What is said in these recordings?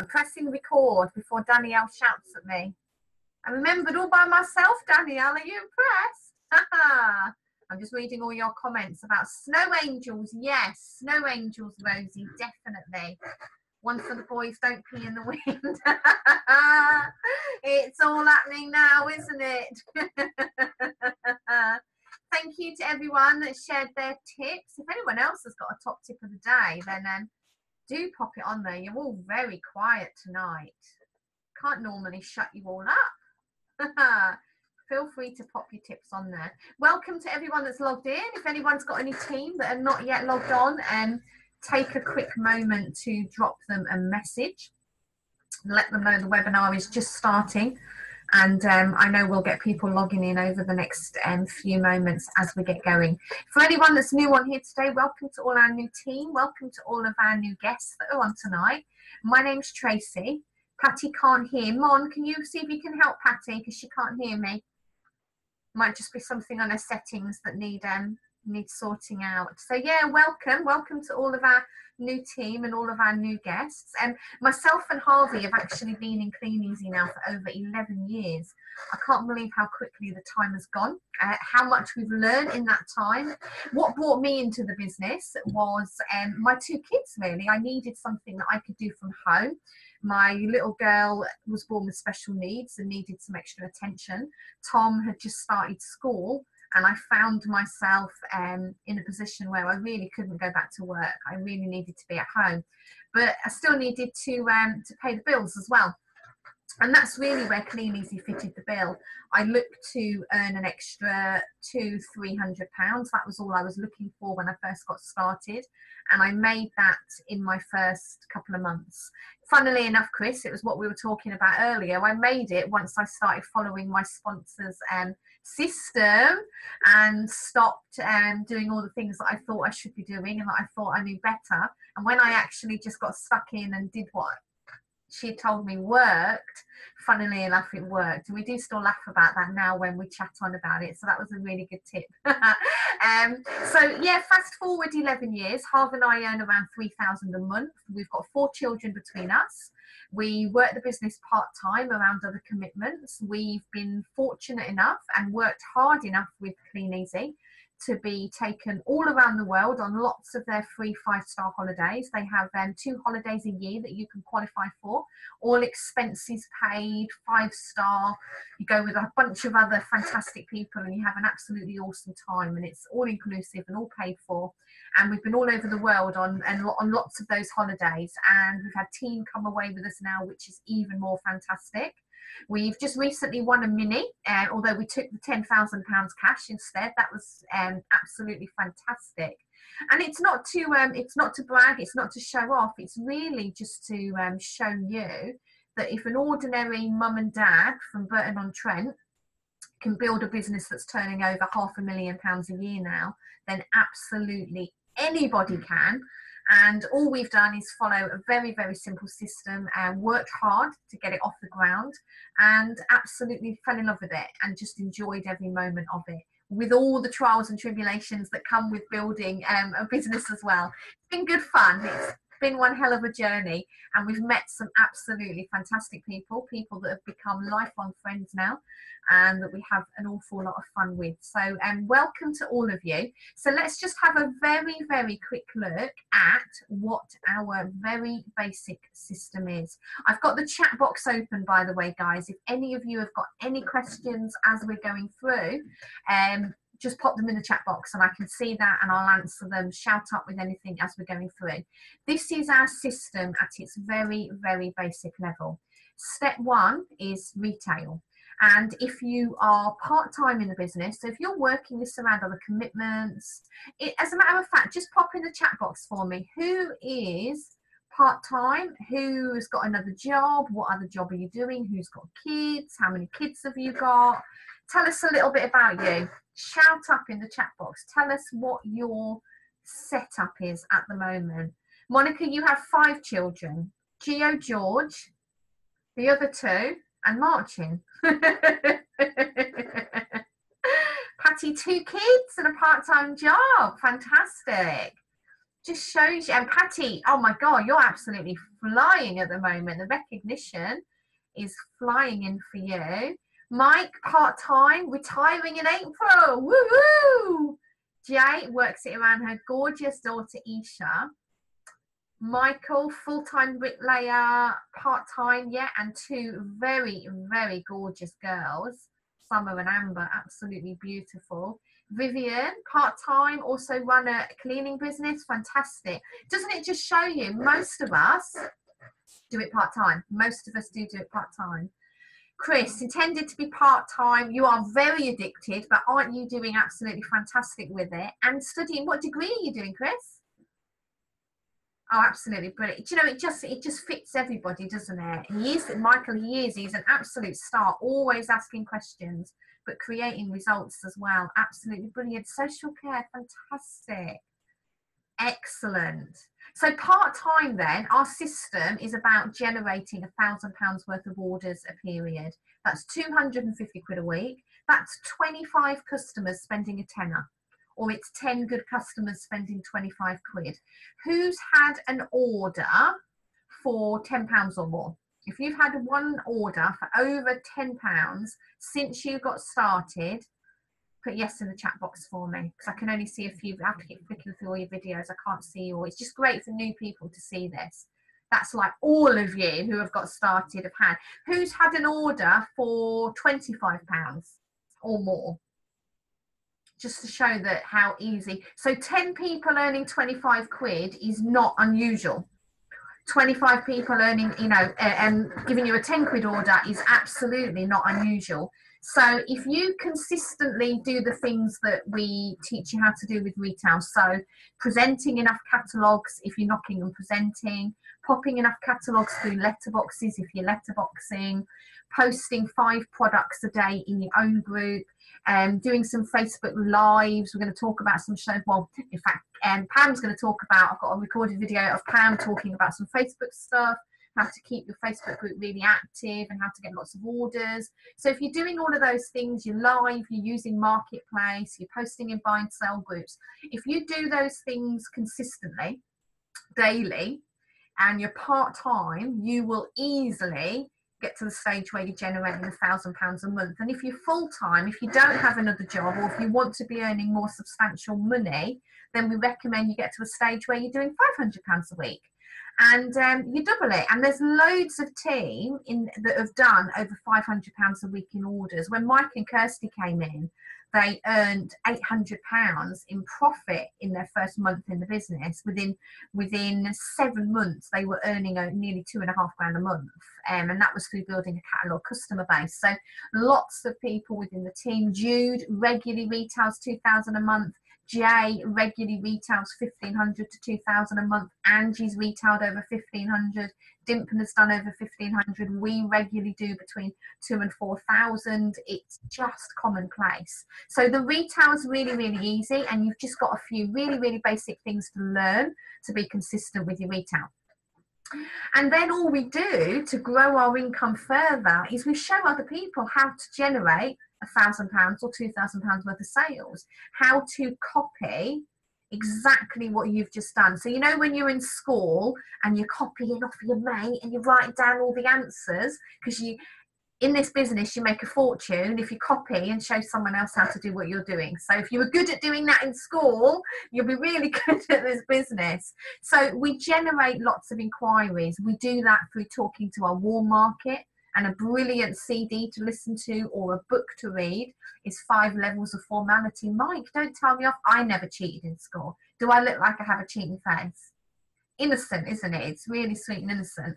pressing record before Danielle shouts at me. I remembered all by myself, Danielle. Are you impressed? I'm just reading all your comments about snow angels. Yes, snow angels, Rosie, definitely. One for the boys, don't pee in the wind. It's all happening now, isn't it? Thank you to everyone that shared their tips. If anyone else has got a top tip of the day, then do pop it on there. You're all very quiet tonight. Can't normally shut you all up. Feel free to pop your tips on there. Welcome to everyone that's logged in. If anyone's got any team that are not yet logged on, take a quick moment to drop them a message. Let them know the webinar is just starting. And I know we'll get people logging in over the next few moments as we get going. For anyone that's new on here today, welcome to all our new team. Welcome to all of our new guests that are on tonight. My name's Tracy. Patty can't hear. Mon, can you see if you can help Patty, because she can't hear me? Might just be something on her settings that need sorting out. So yeah, welcome to all of our new team and all of our new guests. Myself and Harvey have actually been in Clean Easy now for over 11 years. I can't believe how quickly the time has gone, how much we've learned in that time. What brought me into the business was my two kids, really. I needed something that I could do from home. My little girl was born with special needs and needed some extra attention. Tom had just started school, and I found myself in a position where I really couldn't go back to work. I really needed to be at home, but I still needed to pay the bills as well. And that's really where Clean Easy fitted the bill. I looked to earn an extra £200–300. That was all I was looking for when I first got started. And I made that in my first couple of months. Funnily enough, Chris, it was what we were talking about earlier. I made it once I started following my sponsor's system and stopped doing all the things that I thought I should be doing and that I thought I knew better. And when I actually just got stuck in and did what she told me worked, funnily enough, it worked. And we do still laugh about that now when we chat on about it. So that was a really good tip. So yeah, fast forward 11 years, Harv and I earn around £3,000 a month. We've got 4 children between us. We work the business part-time around other commitments. We've been fortunate enough and worked hard enough with Clean Easy to be taken all around the world on lots of their free 5-star holidays. They have 2 holidays a year that you can qualify for, all expenses paid, 5-star. You go with a bunch of other fantastic people and you have an absolutely awesome time, and it's all inclusive and all paid for. And we've been all over the world on lots of those holidays, and we've had team come away with us now, which is even more fantastic. We've just recently won a Mini, although we took the £10,000 cash instead. That was absolutely fantastic. And it's not to brag, it's not to show off. It's really just to show you that if an ordinary mum and dad from Burton-on-Trent can build a business that's turning over £500,000 a year now, then absolutely anybody can. And all we've done is follow a very, very simple system and worked hard to get it off the ground, and absolutely fell in love with it and just enjoyed every moment of it, with all the trials and tribulations that come with building a business as well. It's been good fun. It's been one hell of a journey, and we've met some absolutely fantastic people that have become lifelong friends now, and that we have an awful lot of fun with. So welcome to all of you. So let's just have a very, very quick look at what our very basic system is. I've got the chat box open, by the way, guys. If any of you have got any questions as we're going through, just pop them in the chat box and I can see that and I'll answer them. Shout up with anything as we're going through. This is our system at its very, very basic level. Step 1 is retail. And if you are part-time in the business, so if you're working this around other commitments, as a matter of fact, just pop in the chat box for me. Who is part-time? Who's got another job? What other job are you doing? Who's got kids? How many kids have you got? Tell us a little bit about you. Shout up in the chat box. Tell us what your setup is at the moment. Monica, you have 5 children. Gio, George, the other 2, and Marcin. Patty, 2 kids and a part-time job. Fantastic. Just shows you. And Patty, oh my God, you're absolutely flying at the moment. The recognition is flying in for you. Mike, part-time, retiring in April. Woo-hoo! Jay works it around her gorgeous daughter Isha. Michael, full-time bricklayer, part-time, yeah, and two very, very gorgeous girls, Summer and Amber, absolutely beautiful. Vivian, part-time, also run a cleaning business, fantastic. Doesn't it just show you, most of us do it part-time. Most of us do it part-time. Chris, intended to be part-time, you are very addicted, but aren't you doing absolutely fantastic with it? And studying, what degree are you doing, Chris? Oh, absolutely brilliant. Do you know, it just fits everybody, doesn't it? Michael, he's an absolute star, always asking questions, but creating results as well. Absolutely brilliant. Social care, fantastic. Excellent. So part-time then, our system is about generating £1,000 worth of orders a period. That's 250 quid a week. That's 25 customers spending a tenner. Or it's 10 good customers spending 25 quid. Who's had an order for £10 or more? If you've had one order for over £10 since you got started, put yes in the chat box for me, because I can only see a few. I have to keep clicking through all your videos. I can't see you all. It's just great for new people to see this. That's like all of you who have got started have had. Who's had an order for £25 or more? Just to show that how easy. So 10 people earning 25 quid is not unusual. 25 people earning, you know, and giving you a 10 quid order is absolutely not unusual. So if you consistently do the things that we teach you how to do with retail, so presenting enough catalogues if you're knocking and presenting, popping enough catalogues through letterboxes if you're letterboxing, posting 5 products a day in your own group, doing some Facebook Lives. We're going to talk about some shows. Well, in fact, Pam's going to talk about, I've got a recorded video of Pam talking about some Facebook stuff, how to keep your Facebook group really active and how to get lots of orders. So if you're doing all of those things, you're live, you're using Marketplace, you're posting in buy and sell groups. If you do those things consistently, daily, and you're part-time, you will easily get to the stage where you're generating £1,000 a month. And if you're full-time, if you don't have another job, or if you want to be earning more substantial money, then we recommend you get to a stage where you're doing £500 a week. And you double it. And there's loads of team that have done over £500 a week in orders. When Mike and Kirsty came in, they earned £800 in profit in their first month in the business. Within 7 months, they were earning nearly £2,500 a month, and that was through building a catalogue customer base. So lots of people within the team. Jude regularly retails £2,000 a month. Jay regularly retails £1,500 to £2,000 a month. Angie's retailed over £1,500. Dimple has done over £1,500. We regularly do between 2,000 and 4,000. It's just commonplace. So the retail is really, really easy, and you've just got a few really, really basic things to learn to be consistent with your retail. And then all we do to grow our income further is we show other people how to generate £1,000 or £2,000 worth of sales, how to copy exactly what you've just done. So you know when you're in school and you're copying off your mate and you write down all the answers, because in this business you make a fortune if you copy and show someone else how to do what you're doing. So if you were good at doing that in school, you'll be really good at this business. So we generate lots of inquiries. We do that through talking to our warm market, and a brilliant CD to listen to or a book to read is 5 Levels of Formality. Mike, don't tell me off. I never cheated in school. Do I look like I have a cheating face? Innocent, isn't it? It's really sweet and innocent.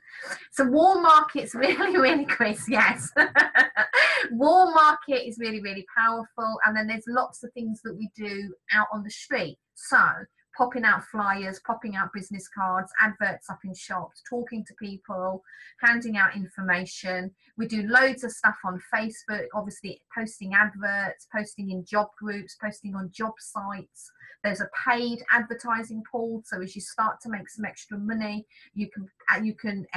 So warm market's really, really, Chris, yes. Warm market is really, really powerful. And then there's lots of things that we do out on the street. So popping out flyers, popping out business cards, adverts up in shops, talking to people, handing out information. We do loads of stuff on Facebook, obviously posting adverts, posting in job groups, posting on job sites. There's a paid advertising pool, so as you start to make some extra money, you can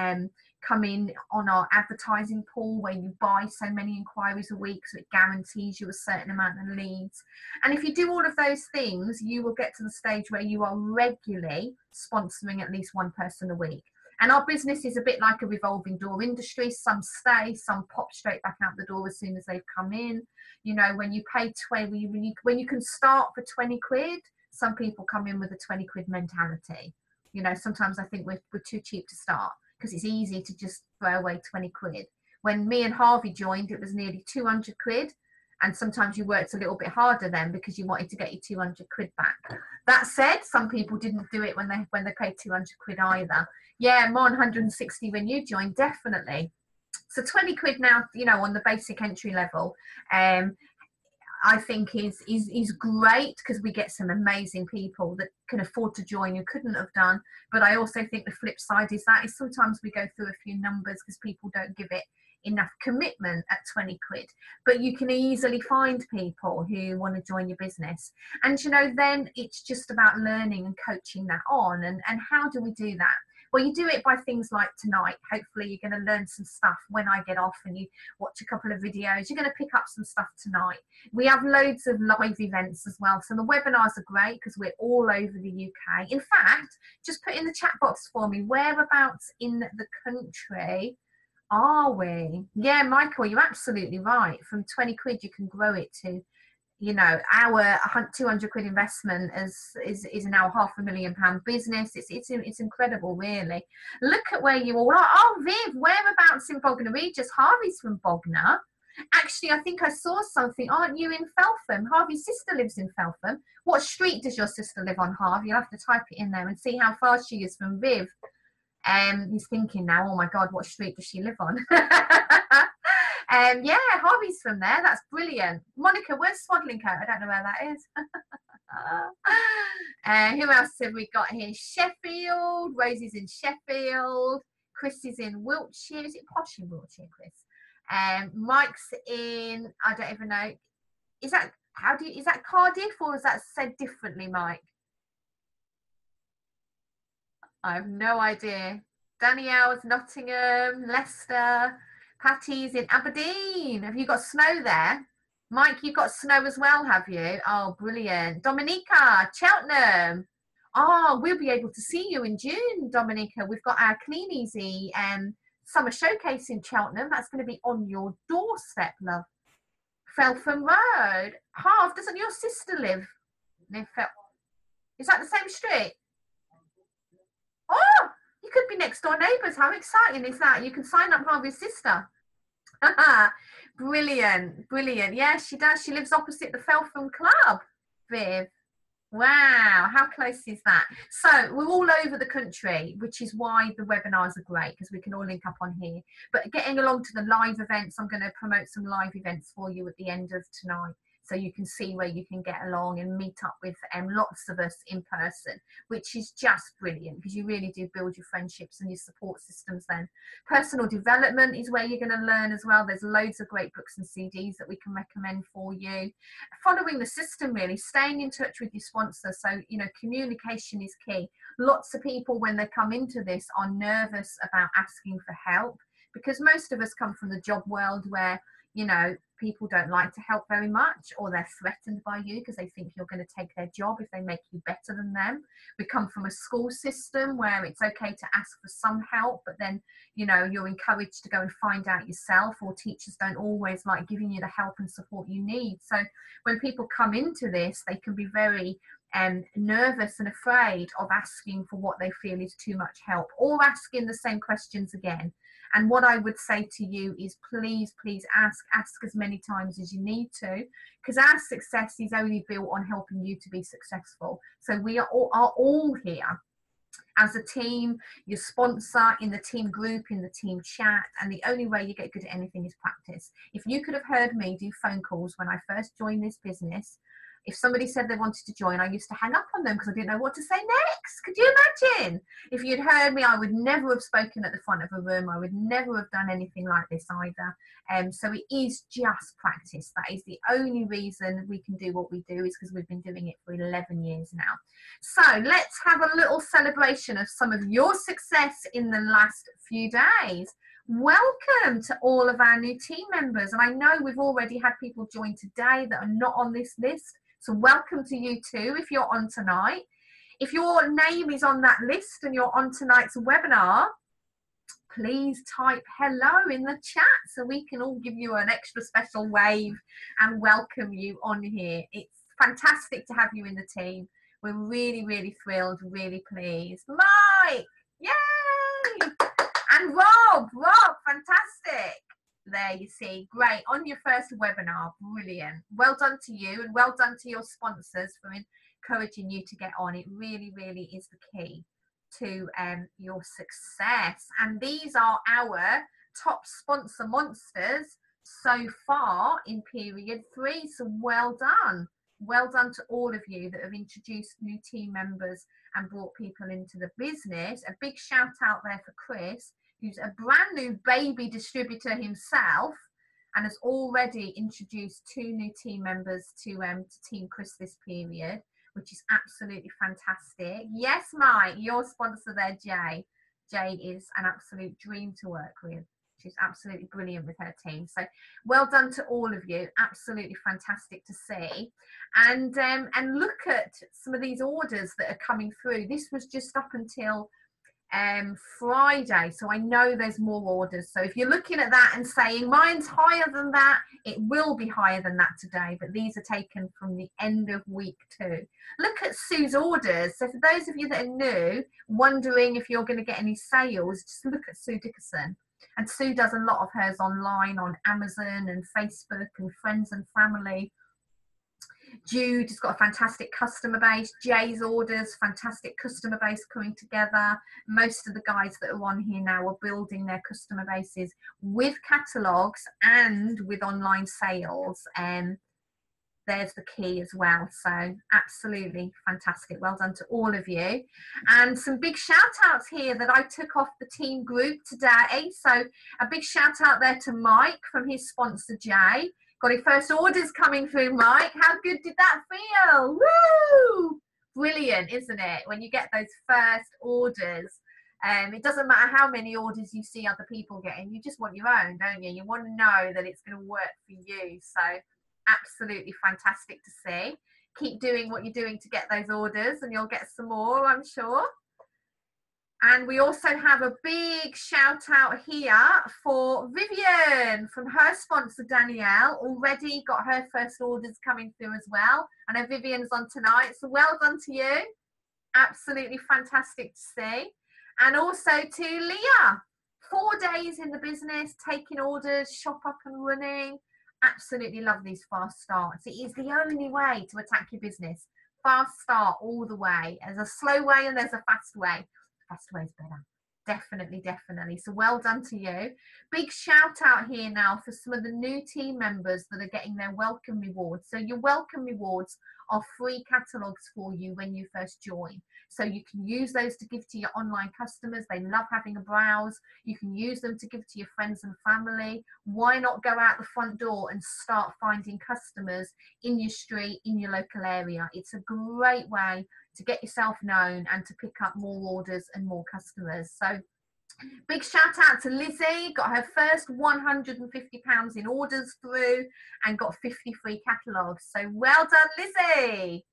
come in on our advertising pool where you buy so many inquiries a week, so it guarantees you a certain amount of leads. And if you do all of those things, you will get to the stage where you are regularly sponsoring at least one person a week. And our business is a bit like a revolving door industry. Some stay, some pop straight back out the door as soon as they've come in. You know, when you pay 20, when you can start for 20 quid, some people come in with a 20 quid mentality. You know, sometimes I think we're too cheap to start because it's easy to just throw away 20 quid. When me and Harvey joined, it was nearly 200 quid. And sometimes you worked a little bit harder then because you wanted to get your 200 quid back. That said, some people didn't do it when they paid 200 quid either. Yeah, more than 160 when you joined, definitely. So 20 quid now, you know, on the basic entry level, I think is great because we get some amazing people that can afford to join who couldn't have done. But I also think the flip side is sometimes we go through a few numbers because people don't give it enough commitment at 20 quid, but you can easily find people who want to join your business. And you know, then it's just about learning and coaching that on. And how do we do that? Well, you do it by things like tonight. Hopefully you're going to learn some stuff when I get off and you watch a couple of videos. You're going to pick up some stuff tonight. We have loads of live events as well. So the webinars are great because we're all over the UK. In fact, just put in the chat box for me, whereabouts in the country are we? Yeah, Michael, you're absolutely right. From 20 quid, you can grow it to, you know, our 200 quid investment is now £500,000 business. It's incredible, really. Look at where you all are. Oh, Viv, whereabouts in Bognor Regis? Harvey's from Bognor. Actually, I think I saw something. Aren't you in Feltham? Harvey's sister lives in Feltham. What street does your sister live on, Harvey? You'll have to type it in there and see how far she is from Viv. He's thinking now, oh my God, what street does she live on? Yeah, Harvey's from there. That's brilliant. Monica, where's Swadlincote? I don't know where that is. Who else have we got here? Sheffield. Rosie's in Sheffield. Chris is in Wiltshire. Is it posh in Wiltshire, Chris? Mike's in, I don't even know. Is that Cardiff or is that said differently, Mike? I have no idea. Danielle's Nottingham, Leicester, Patty's in Aberdeen. Have you got snow there? Mike, you've got snow as well, have you? Oh, brilliant. Dominica, Cheltenham. Oh, we'll be able to see you in June, Dominica. We've got our Clean Easy summer showcase in Cheltenham. That's going to be on your doorstep, love. Feltham Road. Half, doesn't your sister live near Feltham? Is that the same street? Oh, you could be next door neighbours. How exciting is that? You can sign up Harvey's sister. Brilliant, brilliant. Yeah, she does. She lives opposite the Feltham Club, Viv. Wow, how close is that? So we're all over the country, which is why the webinars are great, because we can all link up on here. But getting along to the live events, I'm going to promote some live events for you at the end of tonight, so you can see where you can get along and meet up with lots of us in person, which is just brilliant because you really do build your friendships and your support systems then. Personal development is where you're going to learn as well. There's loads of great books and CDs that we can recommend for you. Following the system, really, staying in touch with your sponsor. So, you know, communication is key. Lots of people, when they come into this, are nervous about asking for help because most of us come from the job world where, you know, people don't like to help very much, or they're threatened by you because they think you're going to take their job if they make you better than them. We come from a school system where it's okay to ask for some help, but then, you know, you're encouraged to go and find out yourself, or teachers don't always like giving you the help and support you need. So when people come into this, they can be very nervous and afraid of asking for what they feel is too much help, or asking the same questions again. And what I would say to you is please ask as many times as you need to, because our success is only built on helping you to be successful. So we are all here as a team, your sponsor, in the team group, in the team chat, and the only way you get good at anything is practice. If you could have heard me do phone calls when I first joined this business, If somebody said they wanted to join, I used to hang up on them because I didn't know what to say next. Could you imagine? If you'd heard me, I would never have spoken at the front of a room. I would never have done anything like this either. So it is just practice. That is the only reason we can do what we do, is because we've been doing it for 11 years now. So let's have a little celebration of some of your success in the last few days. Welcome to all of our new team members, and I know we've already had people join today that are not on this list. So welcome to you too if you're on tonight. If your name is on that list and you're on tonight's webinar, please type hello in the chat so we can all give you an extra special wave and welcome you on here. It's fantastic to have you in the team. We're really, really thrilled, really pleased. Mike, yay! And Rob, fantastic. There you see, great, on your first webinar, brilliant. Well done to you, and well done to your sponsors for encouraging you to get on. It really, really is the key to your success. And these are our top sponsor monsters so far in period 3, so well done. Well done to all of you that have introduced new team members and brought people into the business. A big shout out there for Chris, who's a brand new baby distributor himself and has already introduced 2 new team members to Team Chris this period, which is absolutely fantastic. Yes, Mike, your sponsor there, Jay. Jay is an absolute dream to work with. She's absolutely brilliant with her team. So well done to all of you. Absolutely fantastic to see. And look at some of these orders that are coming through. This was just up until Friday, so I know there's more orders. So if you're looking at that and saying mine's higher than that, it will be higher than that today, but these are taken from the end of week 2. Look at Sue's orders. So for those of you that are new, wondering if you're going to get any sales, just look at Sue Dickerson. And Sue does a lot of hers online on Amazon and Facebook and friends and family. Jude has got a fantastic customer base. Jay's orders, fantastic customer base coming together. Most of the guys that are on here now are building their customer bases with catalogues and with online sales. There's the key as well. So absolutely fantastic. Well done to all of you. And some big shout outs here that I took off the team group today. So a big shout out there to Mike from his sponsor, Jay. Got your first orders coming through, Mike. How good did that feel? Woo! Brilliant, isn't it? When you get those first orders, it doesn't matter how many orders you see other people getting. You just want your own, don't you? You want to know that it's going to work for you. So absolutely fantastic to see. Keep doing what you're doing to get those orders, and you'll get some more, I'm sure. And we also have a big shout out here for Vivian from her sponsor, Danielle. Already got her first orders coming through as well. I know Vivian's on tonight, so well done to you. Absolutely fantastic to see. And also to Leah, 4 days in the business, taking orders, shop up and running. Absolutely love these fast starts. It is the only way to attack your business. Fast start all the way. There's a slow way and there's a fast way. Fast way is better. Definitely, definitely. So well done to you. Big shout out here now for some of the new team members that are getting their welcome rewards. So your welcome rewards are free catalogues for you when you first join. So you can use those to give to your online customers. They love having a browse. You can use them to give to your friends and family. Why not go out the front door and start finding customers in your street, in your local area? It's a great way to get yourself known and to pick up more orders and more customers. So big shout out to Lizzie, got her first £150 in orders through and got 50 free catalogues. So well done, Lizzie.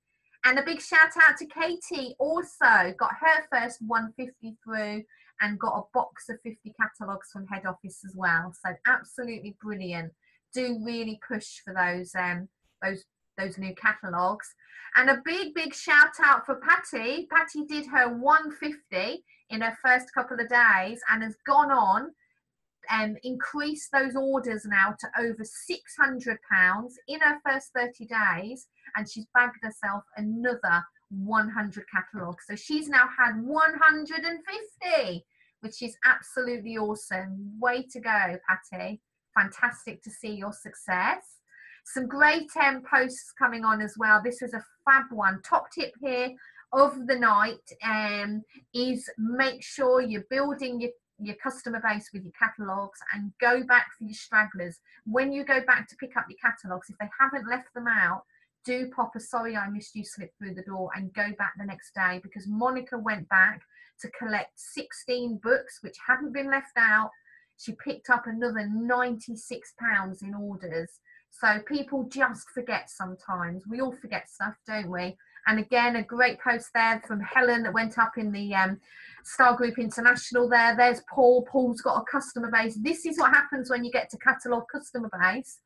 And a big shout out to Katie, also got her first 150 through and got a box of 50 catalogues from head office as well. So absolutely brilliant. Do really push for those new catalogues. And a big shout out for Patty. Patty did her 150 in her first couple of days and has gone on and increased those orders now to over £600 in her first 30 days, and she's bagged herself another 100 catalogues. So she's now had 150, which is absolutely awesome. Way to go, Patty. Fantastic to see your success. Some great posts coming on as well. This is a fab one. Top tip here of the night is make sure you're building your customer base with your catalogues, and go back for your stragglers. When you go back to pick up your catalogues, if they haven't left them out, do pop a sorry I missed you slip through the door and go back the next day, because Monica went back to collect 16 books which hadn't been left out. She picked up another £96 in orders. So people just forget sometimes. We all forget stuff, don't we? And again, a great post there from Helen that went up in the Star Group International there. There's Paul. Paul's got a customer base. This is what happens when you get to catalogue customer base.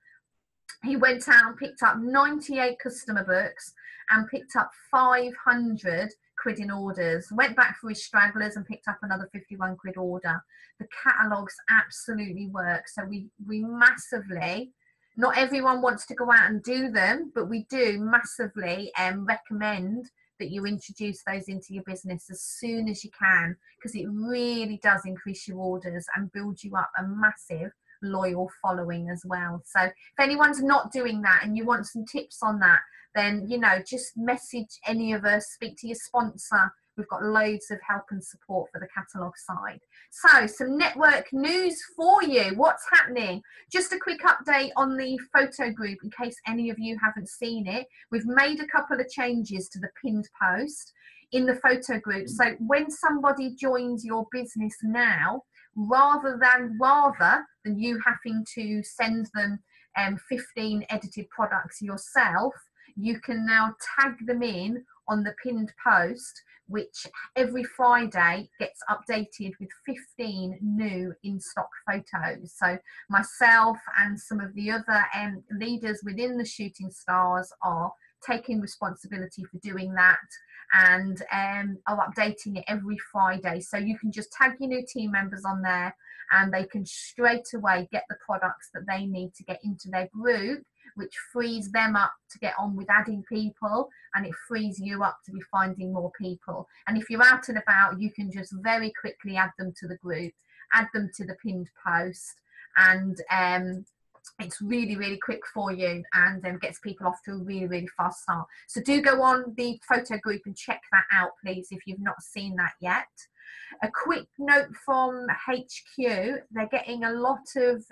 He went out and picked up 98 customer books and picked up 500 quid in orders. Went back for his stragglers and picked up another 51 quid order. The catalogues absolutely work. So we massively, not everyone wants to go out and do them, but we do massively recommend that you introduce those into your business as soon as you can, because it really does increase your orders and build you up a massive loyal following as well. So if anyone's not doing that and you want some tips on that, then, you know, just message any of us, speak to your sponsor. We've got loads of help and support for the catalogue side. So some network news for you. What's happening? Just a quick update on the photo group in case any of you haven't seen it. We've made a couple of changes to the pinned post in the photo group. So when somebody joins your business now, rather than you having to send them 15 edited products yourself, you can now tag them in on the pinned post, which every Friday gets updated with 15 new in-stock photos. So myself and some of the other leaders within the Shooting Stars are taking responsibility for doing that, and are updating it every Friday. So you can just tag your new team members on there and they can straight away get the products that they need to get into their group, which frees them up to get on with adding people, and it frees you up to be finding more people. And if you're out and about, you can just very quickly add them to the group, add them to the pinned post, and it's really, really quick for you, and gets people off to a really, really fast start. So do go on the photo group and check that out, please, if you've not seen that yet. A quick note from HQ, they're getting a lot of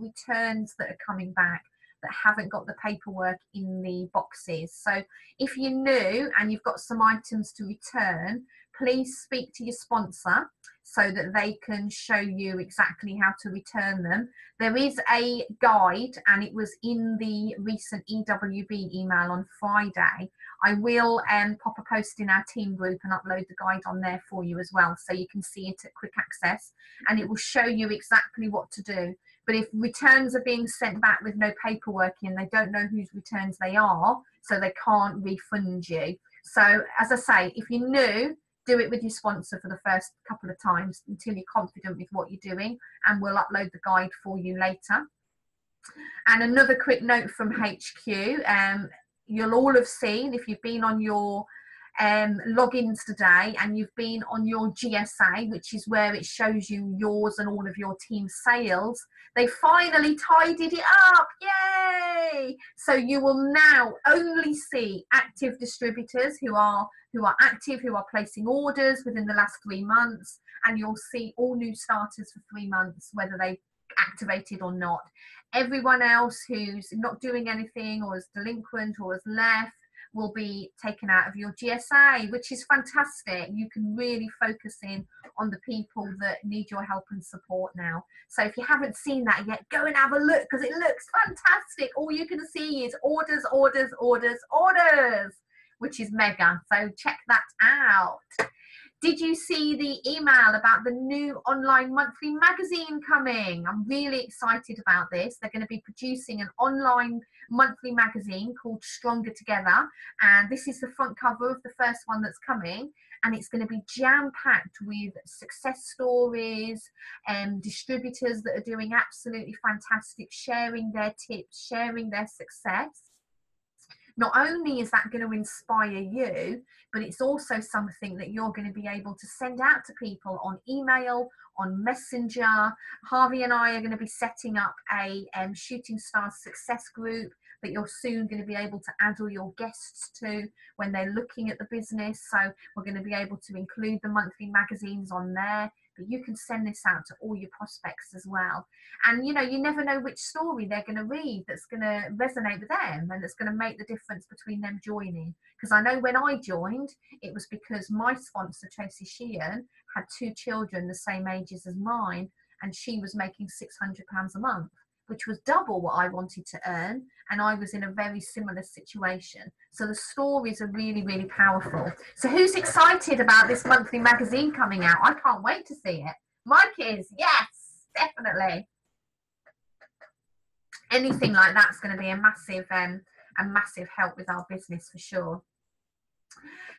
returns that are coming back that haven't got the paperwork in the boxes. So if you're new and you've got some items to return, please speak to your sponsor so that they can show you exactly how to return them. There is a guide, and it was in the recent EWB email on Friday. I will pop a post in our team group and upload the guide on there for you as well, so you can see it at quick access, and it will show you exactly what to do. But if returns are being sent back with no paperwork in, they don't know whose returns they are, so they can't refund you. So as I say, if you're new, do it with your sponsor for the first couple of times until you're confident with what you're doing, and we'll upload the guide for you later. And another quick note from HQ, you'll all have seen, if you've been on your logins today and you've been on your GSA, which is where it shows you yours and all of your team sales, they finally tidied it up. Yay! So you will now only see active distributors who are active, who are placing orders within the last 3 months, and you'll see all new starters for 3 months, whether they activated or not. Everyone else who's not doing anything or is delinquent or has left will be taken out of your GSA, which is fantastic. You can really focus in on the people that need your help and support now. So if you haven't seen that yet, go and have a look, because it looks fantastic. All you can see is orders, orders, orders, orders, which is mega. So check that out. Did you see the email about the new online monthly magazine coming? I'm really excited about this. They're going to be producing an online monthly magazine called Stronger Together. And this is the front cover of the first one that's coming. And it's going to be jam-packed with success stories and distributors that are doing absolutely fantastic, sharing their tips, sharing their success. Not only is that going to inspire you, but it's also something that you're going to be able to send out to people on email, on Messenger. Harvey and I are going to be setting up a Shooting Stars success group that you're soon going to be able to add all your guests to when they're looking at the business. So we're going to be able to include the monthly magazines on there, but you can send this out to all your prospects as well. And you know, you never know which story they're going to read that's going to resonate with them and that's going to make the difference between them joining. Because I know when I joined, it was because my sponsor, Tracy Sheehan, had 2 children the same ages as mine, and she was making £600 a month, which was double what I wanted to earn, and I was in a very similar situation. So the stories are really, really powerful. So who's excited about this monthly magazine coming out? I can't wait to see it. Mike is, yes, definitely. Anything like that's going to be a massive help with our business for sure.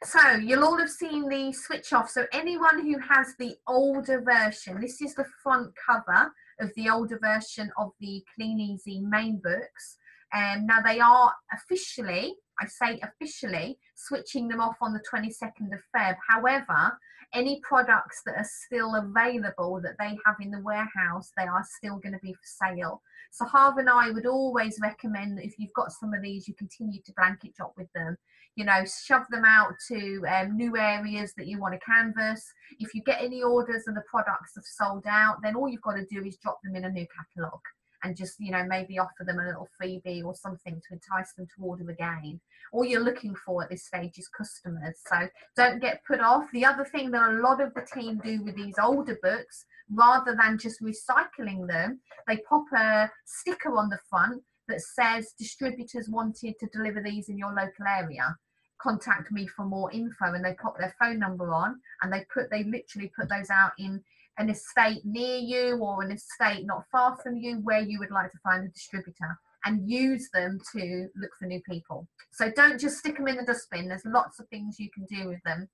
So you'll all have seen the switch off. So anyone who has the older version, this is the front cover of the older version of the Clean Easy main books. Now they are officially, I say officially, switching them off on the 22nd of Feb. However, any products that are still available that they have in the warehouse, they are still going to be for sale. So Harv and I would always recommend that if you've got some of these, you continue to blanket shop with them. You know, shove them out to new areas that you want to canvas. If you get any orders and the products have sold out, then all you've got to do is drop them in a new catalogue and just, you know, maybe offer them a little freebie or something to entice them to order again. All you're looking for at this stage is customers. So don't get put off. The other thing that a lot of the team do with these older books, rather than just recycling them, they pop a sticker on the front that says distributors wanted to deliver these in your local area, contact me for more info, and they pop their phone number on, and they literally put those out in an estate near you or an estate not far from you where you would like to find a distributor, and use them to look for new people. So don't just stick them in the dustbin. There's lots of things you can do with them.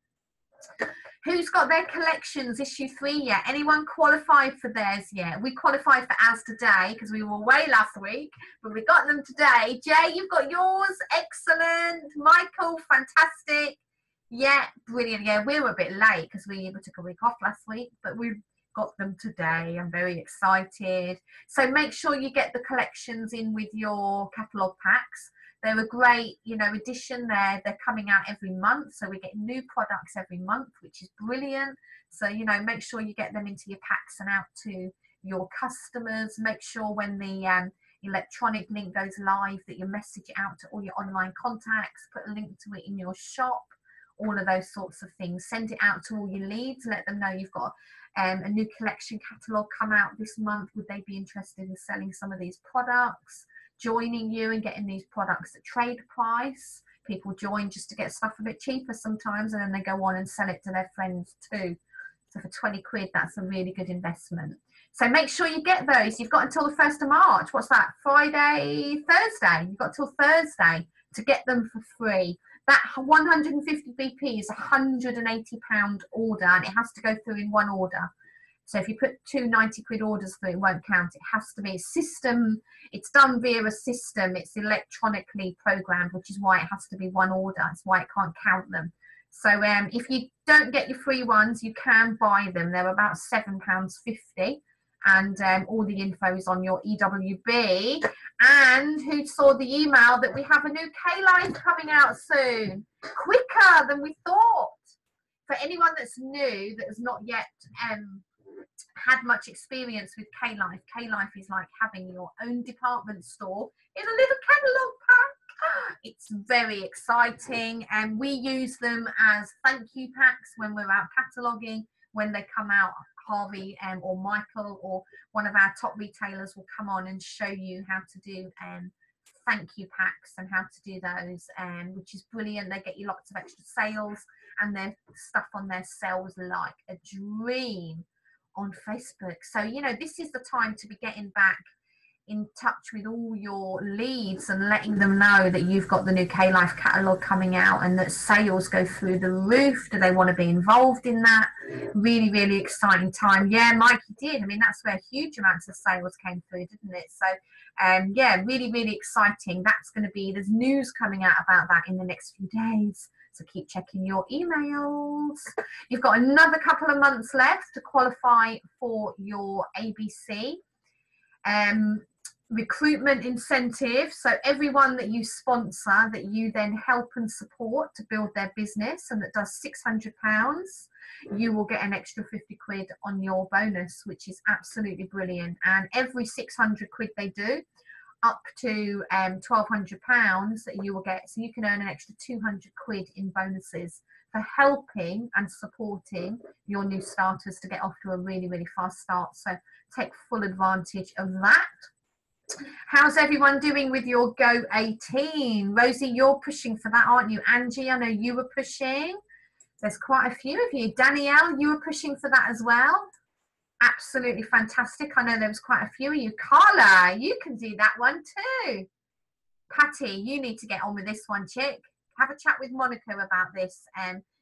Who's got their collections issue 3 yet? Anyone qualified for theirs yet? We qualified for ours today because we were away last week, but we got them today. Jay, you've got yours. Excellent. Michael, fantastic. Yeah, brilliant. Yeah, we were a bit late because we took a week off last week, but we've got them today. I'm very excited. So make sure you get the collections in with your catalogue packs. They're a great, you know, addition. They're coming out every month, so we get new products every month, which is brilliant. So, you know, make sure you get them into your packs and out to your customers. Make sure when the electronic link goes live that you message it out to all your online contacts, put a link to it in your shop, all of those sorts of things. Send it out to all your leads, let them know you've got a new collection catalogue come out this month. Would they be interested in selling some of these products? Joining you and getting these products at trade price. People join just to get stuff a bit cheaper sometimes, and then they go on and sell it to their friends too. So for 20 quid, that's a really good investment. So make sure you get those. You've got until the 1st of March. What's that? Friday, Thursday. You've got till Thursday to get them for free. That 150 BP is a £180 order, and it has to go through in one order. So if you put 2 90 quid orders through, it won't count. It has to be a system. It's done via a system. It's electronically programmed, which is why it has to be one order. That's why it can't count them. So if you don't get your free ones, you can buy them. They're about £7.50. And all the info is on your EWB. And who saw the email that we have a new K-Life coming out soon? Quicker than we thought. For anyone that's new, that has not yet had much experience with K-Life. K-Life is like having your own department store in a little catalogue pack. It's very exciting, and we use them as thank you packs when we're out cataloguing. When they come out, Harvey or Michael or one of our top retailers will come on and show you how to do thank you packs and how to do those, which is brilliant. They get you lots of extra sales, and their stuff on their sells like a dream on Facebook. So, you know, this is the time to be getting back in touch with all your leads and letting them know that you've got the new K-Life catalogue coming out and that sales go through the roof. Do they want to be involved in that? Really, really exciting time. Yeah, Mike, you did. I mean, that's where huge amounts of sales came through, didn't it? So, yeah, really, really exciting. That's going to be, there's news coming out about that in the next few days. So keep checking your emails. You've got another couple of months left to qualify for your ABC. recruitment incentive. So everyone that you sponsor, that you then help and support to build their business, and that does £600, you will get an extra 50 quid on your bonus, which is absolutely brilliant. And every 600 quid they do, up to £1,200, you will get, so you can earn an extra 200 quid in bonuses for helping and supporting your new starters to get off to a really, really fast start. So take full advantage of that. How's everyone doing with your Go 18? Rosie, you're pushing for that, aren't you? Angie, I know you were pushing. There's quite a few of you. Danielle, you were pushing for that as well. Absolutely fantastic. I know there was quite a few of you. Carla, you can do that one too. Patty, you need to get on with this one, chick. Have a chat with Monica about this.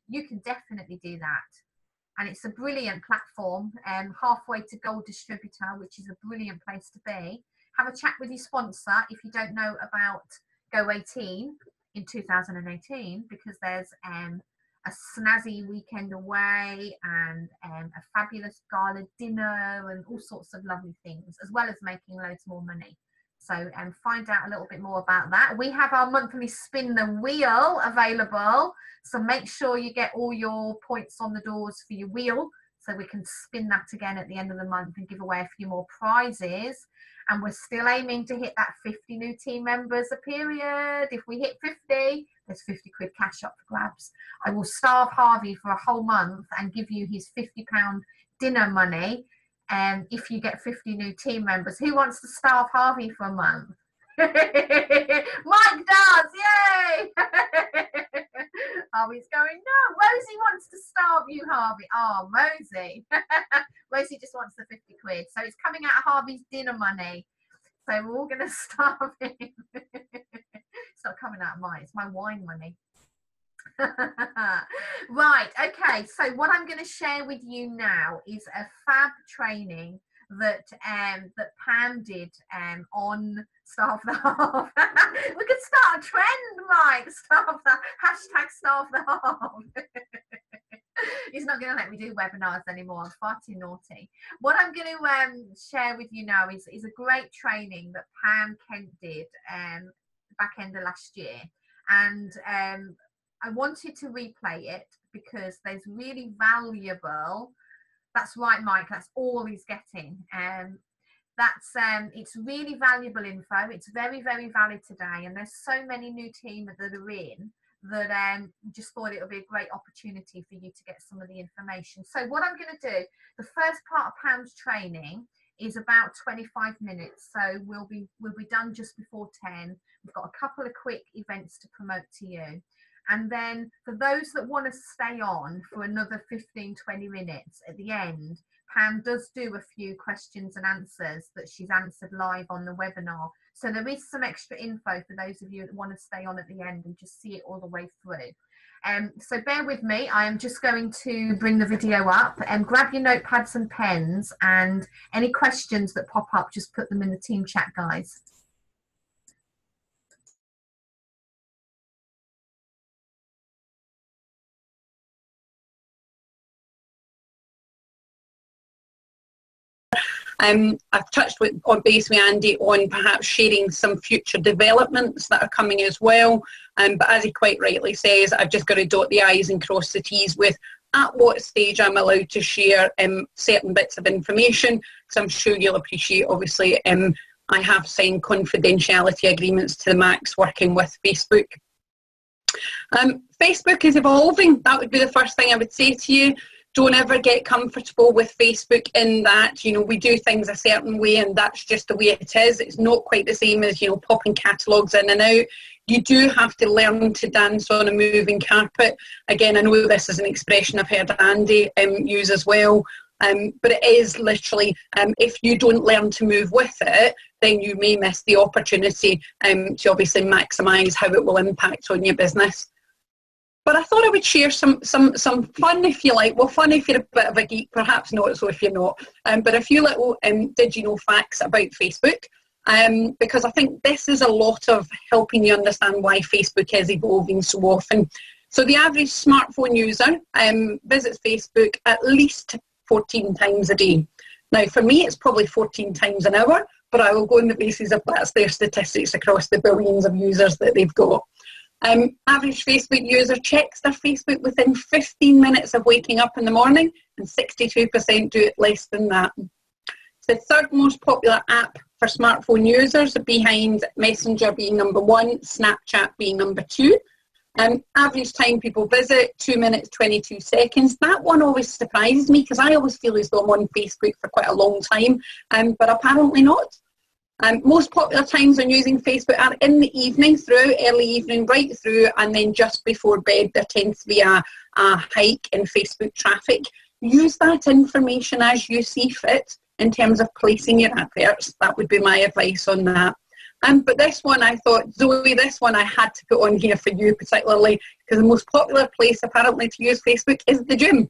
You can definitely do that. And it's a brilliant platform, halfway to Gold Distributor, which is a brilliant place to be. Have a chat with your sponsor if you don't know about Go 18 in 2018, because there's a snazzy weekend away and a fabulous gala dinner and all sorts of lovely things, as well as making loads more money. So find out a little bit more about that. We have our monthly spin the wheel available, so make sure you get all your points on the doors for your wheel, so we can spin that again at the end of the month and give away a few more prizes. And we're still aiming to hit that 50 new team members a period. If we hit 50, there's 50 quid cash up for grabs. I will starve Harvey for a whole month and give you his £50 dinner money. And if you get 50 new team members, who wants to starve Harvey for a month? Mike does, yay! Harvey's going, no, Rosie wants to starve you, Harvey. Oh, Rosie. Rosie just wants the 50 quid. So it's coming out of Harvey's dinner money. So we're all going to starve him. It's not coming out of mine, it's my wine money. Right, okay, so what I'm going to share with you now is a fab training that that Pam did on Staff the Half. We could start a trend, Mike. Staff the hashtag Staff the Half. He's not going to let me do webinars anymore. I'm far too naughty. What I'm going to share with you now is a great training that Pam Kent did back end of last year, and I wanted to replay it because there's really valuable. That's right, Mike. That's all he's getting. It's really valuable info. It's very, very valid today, and there's so many new teams that are in that just thought it would be a great opportunity for you to get some of the information. So what I'm going to do, the first part of Pam's training is about 25 minutes. So we'll be done just before 10. We've got a couple of quick events to promote to you. And then for those that want to stay on for another 15, 20 minutes at the end, Pam does do a few questions and answers that she's answered live on the webinar. So there is some extra info for those of you that want to stay on at the end and just see it all the way through. So bear with me. I am just going to bring the video up and grab your notepads and pens, and any questions that pop up, just put them in the team chat, guys. I've touched on base with Andy on perhaps sharing some future developments that are coming as well. But as he quite rightly says, I've just got to dot the I's and cross the T's with at what stage I'm allowed to share certain bits of information, because I'm sure you'll appreciate, obviously, I have signed confidentiality agreements to the max working with Facebook. Facebook is evolving. That would be the first thing I would say to you. Don't ever get comfortable with Facebook in that, you know, we do things a certain way and that's just the way it is. It's not quite the same as, you know, popping catalogues in and out. You do have to learn to dance on a moving carpet. Again, I know this is an expression I've heard Andy use as well, but it is literally, if you don't learn to move with it, then you may miss the opportunity to obviously maximise how it will impact on your business. But I thought I would share some fun, if you like. Well, fun if you're a bit of a geek, perhaps not so if you're not. But a few little did you know facts about Facebook, because I think this is a lot of helping you understand why Facebook is evolving so often. So the average smartphone user visits Facebook at least 14 times a day. Now, for me, it's probably 14 times an hour, but I will go on the basis of that's their statistics across the billions of users that they've got. Average Facebook user checks their Facebook within 15 minutes of waking up in the morning, and 62% do it less than that. It's the third most popular app for smartphone users, behind Messenger being number 1, Snapchat being number 2. Average time people visit, 2 minutes, 22 seconds. That one always surprises me because I always feel as though I'm on Facebook for quite a long time, but apparently not. Most popular times on using Facebook are in the evening, throughout early evening, right through, and then just before bed. There tends to be a hike in Facebook traffic. Use that information as you see fit in terms of placing your adverts. That would be my advice on that. But this one I thought, Zoe, this one I had to put on here for you particularly, because the most popular place apparently to use Facebook is the gym.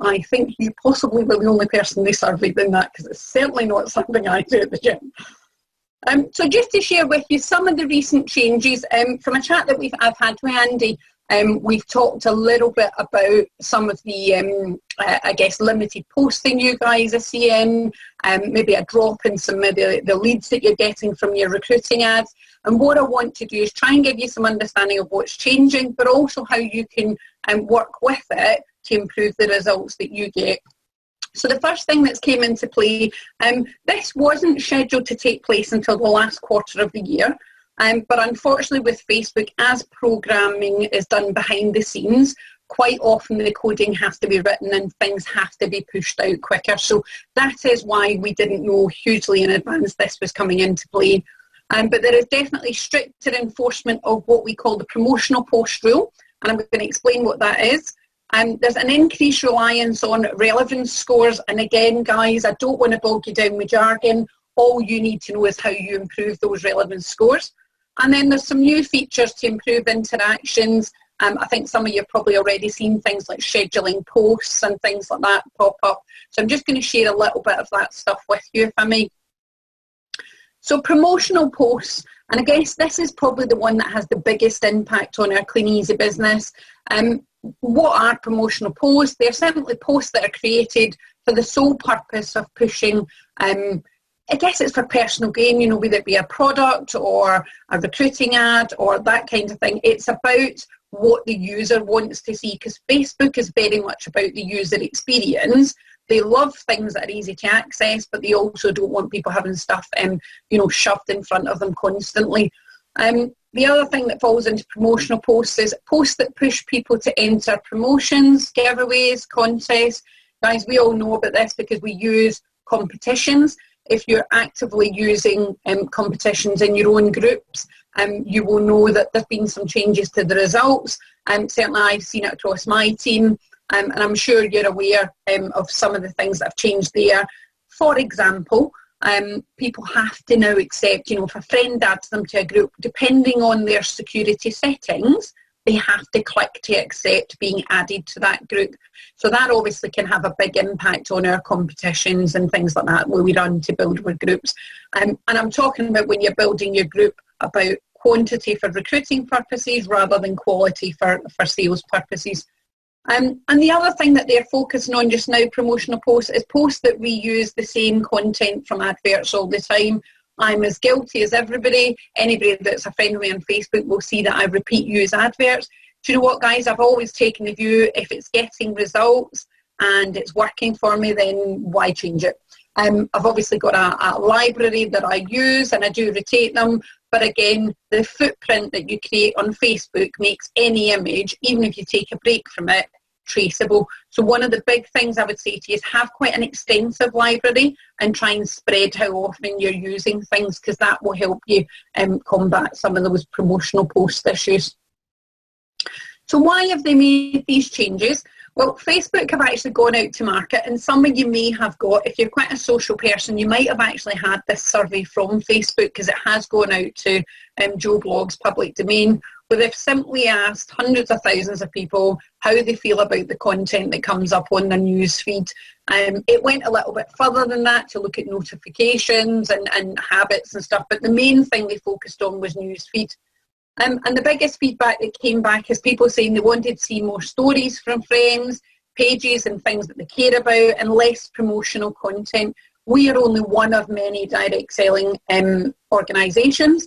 I think you possibly were the only person they surveyed in that, because it's certainly not something I do at the gym. So just to share with you some of the recent changes, from a chat that I've had with Andy, we've talked a little bit about some of the, I guess, limited posting you guys are seeing, maybe a drop in some of the leads that you're getting from your recruiting ads. And what I want to do is try and give you some understanding of what's changing, but also how you can work with it to improve the results that you get. So the first thing that's came into play, this wasn't scheduled to take place until the last quarter of the year. But unfortunately with Facebook, as programming is done behind the scenes, quite often the coding has to be written and things have to be pushed out quicker. So that is why we didn't know hugely in advance this was coming into play. But there is definitely stricter enforcement of what we call the promotional post rule, and I'm going to explain what that is. There's an increased reliance on relevance scores, and again, guys, I don't want to bog you down with jargon. All you need to know is how you improve those relevance scores. And then there's some new features to improve interactions. I think some of you have probably already seen things like scheduling posts and things like that pop up. So I'm just going to share a little bit of that stuff with you, if I may. So promotional posts, and I guess this is probably the one that has the biggest impact on our Clean Easy business. What are promotional posts? They're simply posts that are created for the sole purpose of pushing, I guess it's for personal gain, you know, whether it be a product or a recruiting ad or that kind of thing. It's about what the user wants to see, because Facebook is very much about the user experience. They love things that are easy to access, but they also don't want people having stuff, you know, shoved in front of them constantly. The other thing that falls into promotional posts is posts that push people to enter promotions, giveaways, contests. Guys, we all know about this because we use competitions. If you're actively using competitions in your own groups, you will know that there's been some changes to the results. Certainly I've seen it across my team, and I'm sure you're aware of some of the things that have changed there. For example, people have to now accept, you know, if a friend adds them to a group, depending on their security settings, they have to click to accept being added to that group. So that obviously can have a big impact on our competitions and things like that where we run to build our groups. And I'm talking about when you're building your group about quantity for recruiting purposes rather than quality for sales purposes. And the other thing that they're focusing on just now, promotional posts, is posts that reuse the same content from adverts all the time. I'm as guilty as everybody. Anybody that's a friend of me on Facebook will see that I repeat use adverts. Do you know what, guys? I've always taken the view, if it's getting results and it's working for me, then why change it? I've obviously got a library that I use and I do rotate them. But again, the footprint that you create on Facebook makes any image, even if you take a break from it, traceable. So one of the big things I would say to you is have quite an extensive library and try and spread how often you're using things, because that will help you combat some of those promotional post issues. So why have they made these changes? Well, Facebook have actually gone out to market, and some of you may have got, if you're quite a social person, you might have actually had this survey from Facebook, because it has gone out to Joe Blog's public domain, where they've simply asked hundreds of thousands of people how they feel about the content that comes up on their news feed. It went a little bit further than that to look at notifications and habits and stuff, but the main thing they focused on was news feed. And the biggest feedback that came back is people saying they wanted to see more stories from friends, pages and things that they care about, and less promotional content, We are only one of many direct selling organisations.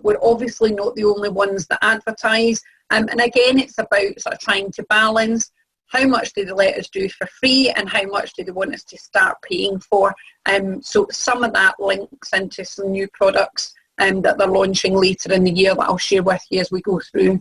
We're obviously not the only ones that advertise. And again, it's about sort of trying to balance how much do they let us do for free and how much do they want us to start paying for. So some of that links into some new products that they're launching later in the year that I'll share with you as we go through.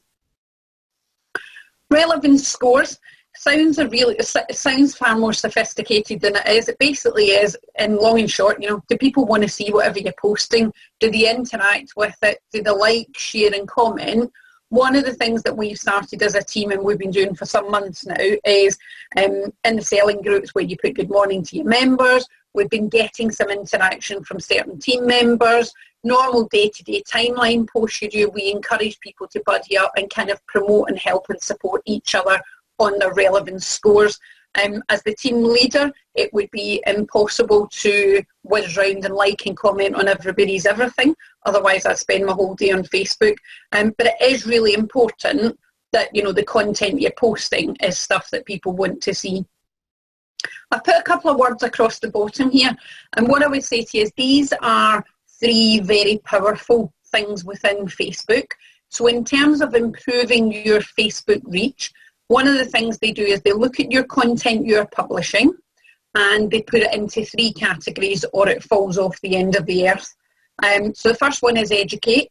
Relevance scores. It sounds far more sophisticated than it is. It basically is, in long and short, do people want to see whatever you're posting? Do they interact with it? Do they like, share and comment? One of the things that we've started as a team and we've been doing for some months now is in the selling groups where you put good morning to your members, we've been getting some interaction from certain team members. Normal day-to-day timeline posts you do, we encourage people to buddy up and kind of promote and help and support each other on their relevance scores. As the team leader, it would be impossible to whiz round and like and comment on everybody's everything. Otherwise, I'd spend my whole day on Facebook. But it is really important that, the content you're posting is stuff that people want to see. I put a couple of words across the bottom here. And what I would say to you is these are 3 very powerful things within Facebook. So in terms of improving your Facebook reach, one of the things they do is they look at your content you're publishing and they put it into 3 categories or it falls off the end of the earth. So the first one is educate.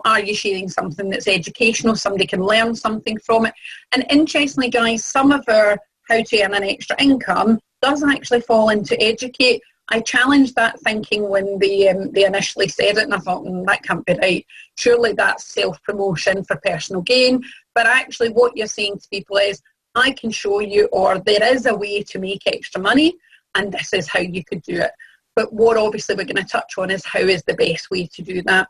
Are you sharing something that's educational? Somebody can learn something from it. And interestingly, guys, some of our how to earn an extra income does actually fall into educate. I challenged that thinking when they initially said it, and I thought, that can't be right. Surely that's self-promotion for personal gain. But actually what you're saying to people is, I can show you, or there is a way to make extra money, and this is how you could do it. But what obviously we're going to touch on is how is the best way to do that.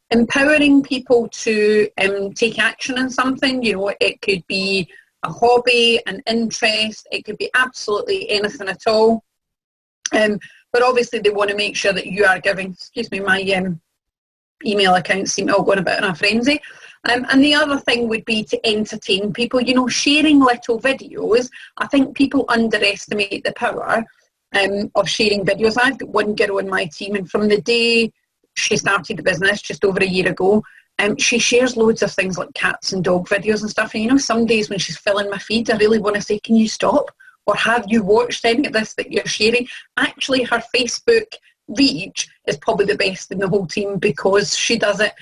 Empowering people to take action on something, it could be a hobby, an interest, it could be absolutely anything at all. But obviously they want to make sure that you are giving, my email accounts seem to all go a bit in a frenzy. And the other thing would be to entertain people, sharing little videos. I think people underestimate the power of sharing videos. I've got one girl in my team, and from the day she started the business just over a year ago, she shares loads of things like cats and dog videos and stuff. And some days when she's filling my feed, I really want to say, can you stop? Or have you watched any of this that you're sharing? Actually, her Facebook reach is probably the best in the whole team because she does it.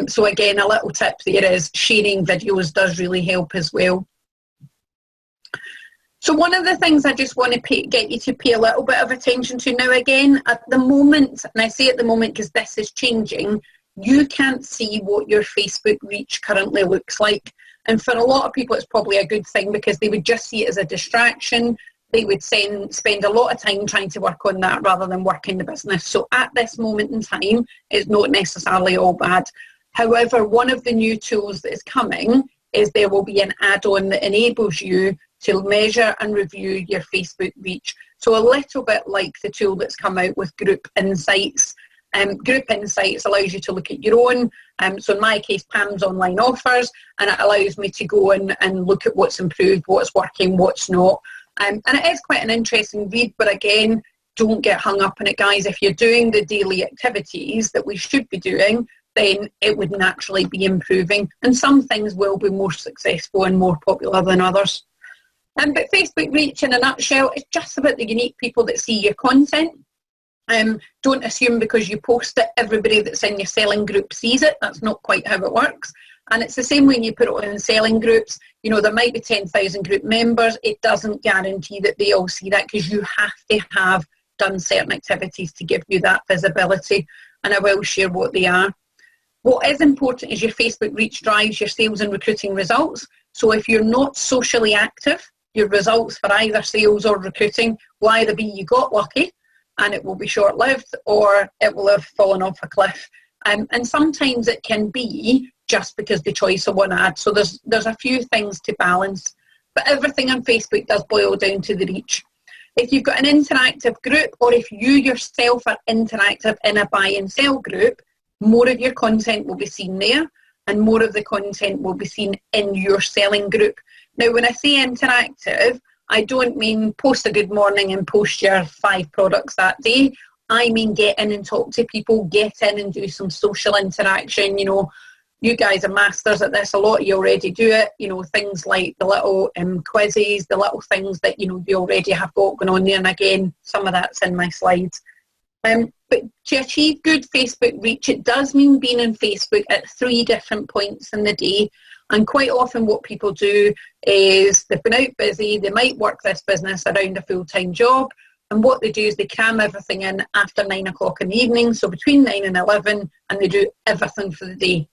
So again, a little tip there is sharing videos does really help as well. So one of the things I just want to get you to pay a little bit of attention to now, again, at the moment, and I say at the moment because this is changing, you can't see what your Facebook reach currently looks like. And for a lot of people, it's probably a good thing because they would just see it as a distraction. They would spend a lot of time trying to work on that rather than working the business. So at this moment in time, it's not necessarily all bad. However, one of the new tools that is coming is there will be an add-on that enables you to measure and review your Facebook reach. So a little bit like the tool that's come out with Group Insights. Group Insights allows you to look at your own, so in my case, Pam's online offers, and it allows me to go in and look at what's improved, what's working, what's not. And it is quite an interesting read, but again, don't get hung up on it, guys. If you're doing the daily activities that we should be doing, then it would naturally be improving. And some things will be more successful and more popular than others. But Facebook reach, in a nutshell, is just about the unique people that see your content. Don't assume because you post it, everybody that's in your selling group sees it. That's not quite how it works. And it's the same when you put it on selling groups. There might be 10,000 group members. It doesn't guarantee that they all see that because you have to have done certain activities to give you that visibility. And I will share what they are. What is important is your Facebook reach drives your sales and recruiting results. So if you're not socially active, your results for either sales or recruiting will either be you got lucky and it will be short-lived, or it will have fallen off a cliff. And sometimes it can be just because the choice of one ad. So there's a few things to balance. But everything on Facebook does boil down to the reach. If you've got an interactive group, or if you yourself are interactive in a buy and sell group, more of your content will be seen there, and more of the content will be seen in your selling group. Now, when I say interactive, I don't mean post a good morning and post your 5 products that day. I mean get in and talk to people, get in and do some social interaction. You know, you guys are masters at this. A lot of you already do it. You know, things like the little quizzes, the little things that, you know, you already have got going on there. And again, some of that's in my slides. But to achieve good Facebook reach, it does mean being on Facebook at 3 different points in the day. And quite often what people do is they've been out busy, they might work this business around a full-time job, and what they do is they cram everything in after 9 o'clock in the evening, so between 9 and 11, and they do everything for the day.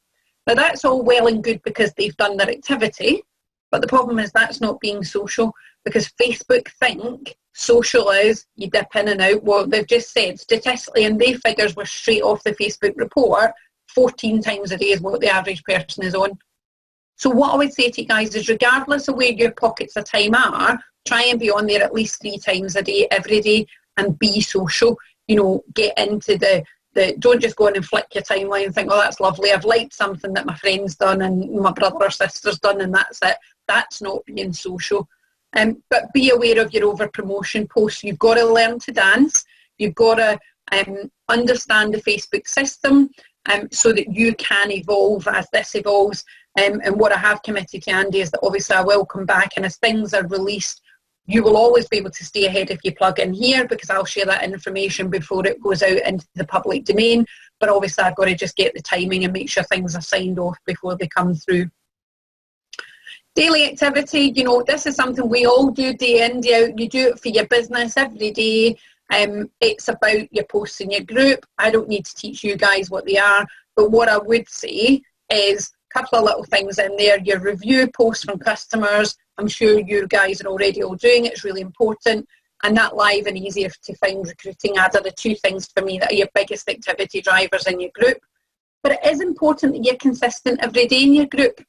Now that's all well and good because they've done their activity, but the problem is that's not being social, because Facebook think social is you dip in and out. Well, they've just said statistically, and their figures were straight off the Facebook report, 14 times a day is what the average person is on. So what I would say to you guys is, regardless of where your pockets of time are, try and be on there at least 3 times a day, every day, and be social. You know, get into the don't just go in and flick your timeline and think, oh, that's lovely, I've liked something that my friend's done and my brother or sister's done, and that's it. That's not being social. But be aware of your over-promotion posts. You've got to learn to dance. You've got to understand the Facebook system so that you can evolve as this evolves. And what I have committed to Andy is that obviously I will come back, and as things are released, you will always be able to stay ahead if you plug in here, because I'll share that information before it goes out into the public domain. But obviously I've got to just get the timing and make sure things are signed off before they come through. Daily activity, you know, this is something we all do day in, day out. You do it for your business every day. It's about your posts in your group. I don't need to teach you guys what they are, but what I would say is a couple of little things in there. Your review posts from customers, I'm sure you guys are already all doing it. It's really important. And that live and easier to find recruiting ads are the 2 things for me that are your biggest activity drivers in your group. But it is important that you're consistent every day in your group.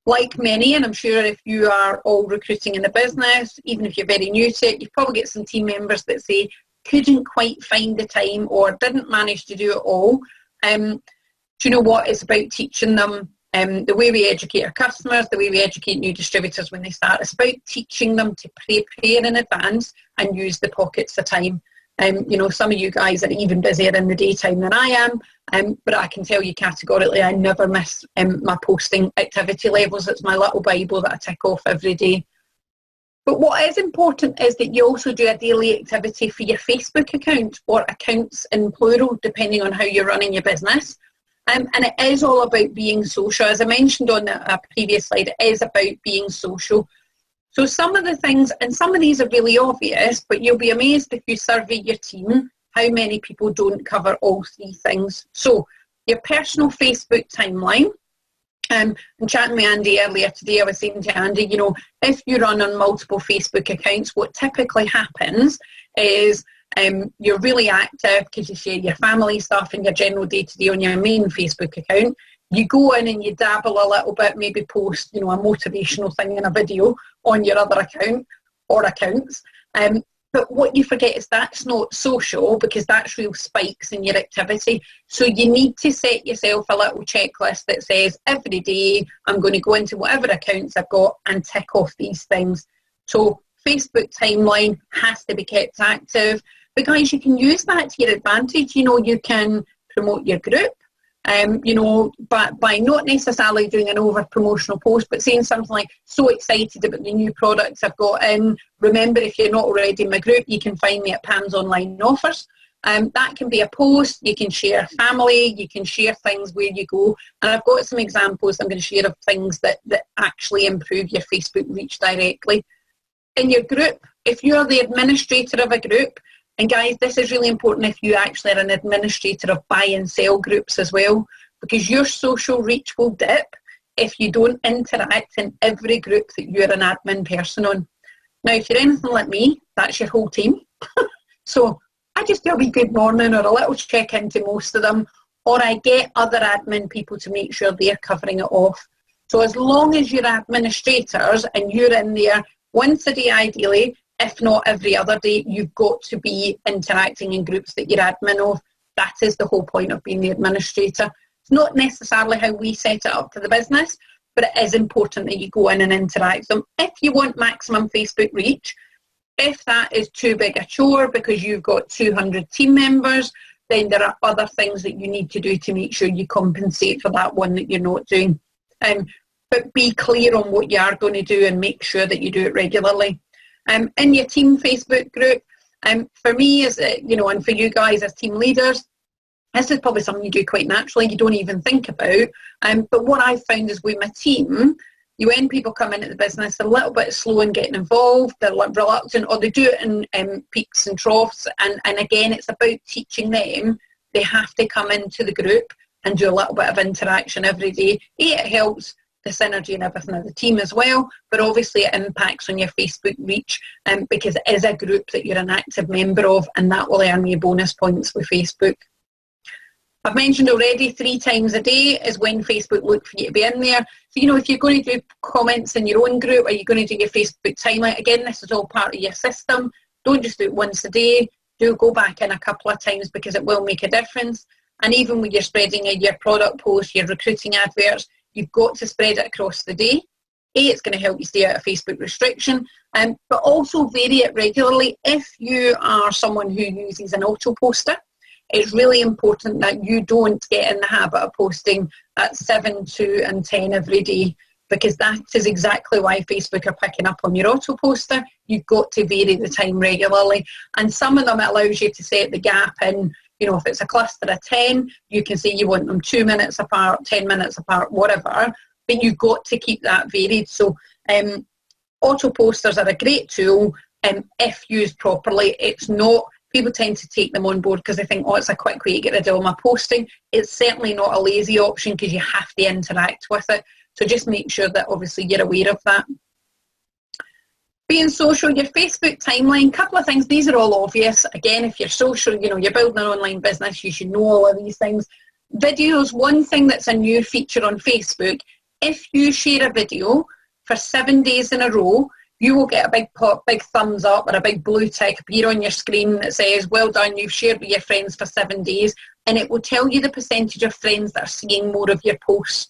Like many, and I'm sure if you are all recruiting in the business, even if you're very new to it, you probably get some team members that say, couldn't quite find the time or didn't manage to do it all. Do you know what? It's about teaching them the way we educate our customers, the way we educate new distributors when they start. It's about teaching them to prepare in advance and use the pockets of time. You know, some of you guys are even busier in the daytime than I am, but I can tell you categorically I never miss my posting activity levels. It's my little Bible that I tick off every day. But what is important is that you also do a daily activity for your Facebook account, or accounts in plural, depending on how you're running your business. And it is all about being social. As I mentioned on a previous slide, it is about being social. So some of the things, and some of these are really obvious, but you'll be amazed if you survey your team how many people don't cover all 3 things. So your personal Facebook timeline. And chatting with Andy earlier today, I was saying to Andy, you know, if you run on multiple Facebook accounts, what typically happens is you're really active because you share your family stuff and your general day-to-day on your main Facebook account. You go in and you dabble a little bit, maybe post, you know, a motivational thing in a video on your other account or accounts. But what you forget is that's not social, because that's real spikes in your activity. So you need to set yourself a little checklist that says every day I'm going to go into whatever accounts I've got and tick off these things. So Facebook timeline has to be kept active, because you can use that to your advantage. You know, you can promote your group. You know, but by not necessarily doing an over promotional post, but saying something like, so excited about the new products I've got in. Remember, if you're not already in my group, you can find me at Pam's Online Offers. That can be a post. You can share family, you can share things where you go. And I've got some examples I'm going to share of things that actually improve your Facebook reach directly. In your group, if you're the administrator of a group, and guys, this is really important if you actually are an administrator of buy and sell groups as well, because your social reach will dip if you don't interact in every group that you're an admin person on. Now, if you're anything like me, that's your whole team. So I just do a wee good morning or a little check-in to most of them, or I get other admin people to make sure they're covering it off. So as long as you're administrators and you're in there once a day ideally, if not every other day, you've got to be interacting in groups that you're admin of. That is the whole point of being the administrator. It's not necessarily how we set it up for the business, but it is important that you go in and interact with them. If you want maximum Facebook reach, if that is too big a chore because you've got 200 team members, then there are other things that you need to do to make sure you compensate for that one that you're not doing. But be clear on what you are going to do and make sure that you do it regularly. In your team Facebook group, for me, and for you guys as team leaders, this is probably something you do quite naturally, you don't even think about. But what I've found is with my team, when people come into the business, they're a little bit slow in getting involved, they're reluctant, or they do it in peaks and troughs. And again, it's about teaching them they have to come into the group and do a little bit of interaction every day. It helps the synergy and everything of the team as well, but obviously it impacts on your Facebook reach because it is a group that you're an active member of, and that will earn you bonus points with Facebook. I've mentioned already 3 times a day is when Facebook look for you to be in there. So, if you're going to do comments in your own group, or you're going to do your Facebook timeline, again, this is all part of your system. Don't just do it once a day. Do go back in a couple of times because it will make a difference. And even when you're spreading your product posts, your recruiting adverts, you've got to spread it across the day. It's going to help you stay out of Facebook restriction, but also vary it regularly. If you are someone who uses an auto poster, it's really important that you don't get in the habit of posting at 7, 2 and 10 every day, because that is exactly why Facebook are picking up on your auto poster. You've got to vary the time regularly. And some of them, it allows you to set the gap in, if it's a cluster of 10, you can say you want them 2 minutes apart, 10 minutes apart, whatever, but you've got to keep that varied. So auto posters are a great tool, if used properly. It's not, people tend to take them on board because they think, it's a quick way to get rid of all my posting. It's certainly not a lazy option because you have to interact with it. So just make sure that obviously you're aware of that. Being social, your Facebook timeline, couple of things. These are all obvious. Again, if you're social, you're building an online business, you should know all of these things. Videos, one thing that's a new feature on Facebook, if you share a video for 7 days in a row, you will get a big thumbs up or a big blue tick appear on your screen that says, well done, you've shared with your friends for 7 days, and it will tell you the percentage of friends that are seeing more of your posts.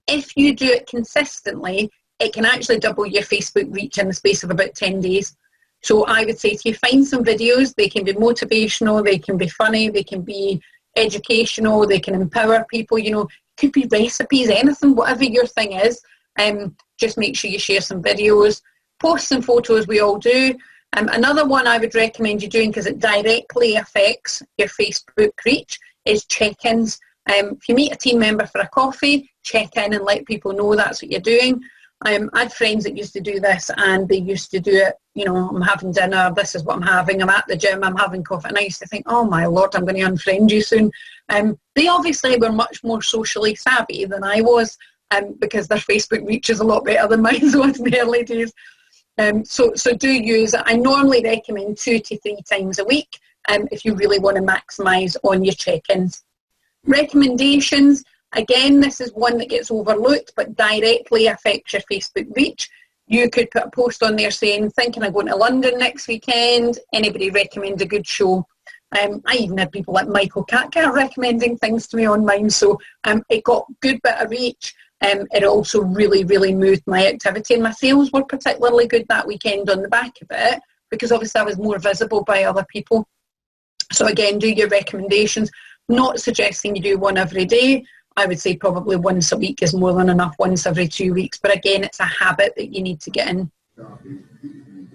If you do it consistently, it can actually double your Facebook reach in the space of about 10 days. So I would say to you, find some videos. They can be motivational, they can be funny, they can be educational, they can empower people, it could be recipes, anything, whatever your thing is. Just make sure you share some videos. Posts and photos we all do. Another one I would recommend you doing, because it directly affects your Facebook reach, is check-ins. If you meet a team member for a coffee, check in and let people know that's what you're doing. I had friends that used to do this, and they used to do it, I'm having dinner, this is what I'm having, I'm at the gym, I'm having coffee, and I used to think, oh my Lord, I'm going to unfriend you soon. They obviously were much more socially savvy than I was, because their Facebook reach is a lot better than mine was in the early days. So do use it. I normally recommend 2 to 3 times a week if you really want to maximise on your check-ins. Recommendations, again, this is one that gets overlooked but directly affects your Facebook reach. You could put a post on there saying, thinking of going to London next weekend, anybody recommend a good show? I even had people like Michael Catka recommending things to me on mine, so it got good bit of reach. It also really, really moved my activity, and my sales were particularly good that weekend on the back of it, because obviously I was more visible by other people. So again, do your recommendations. Not suggesting you do one every day. I would say probably once a week is more than enough, once every 2 weeks. But again, it's a habit that you need to get in.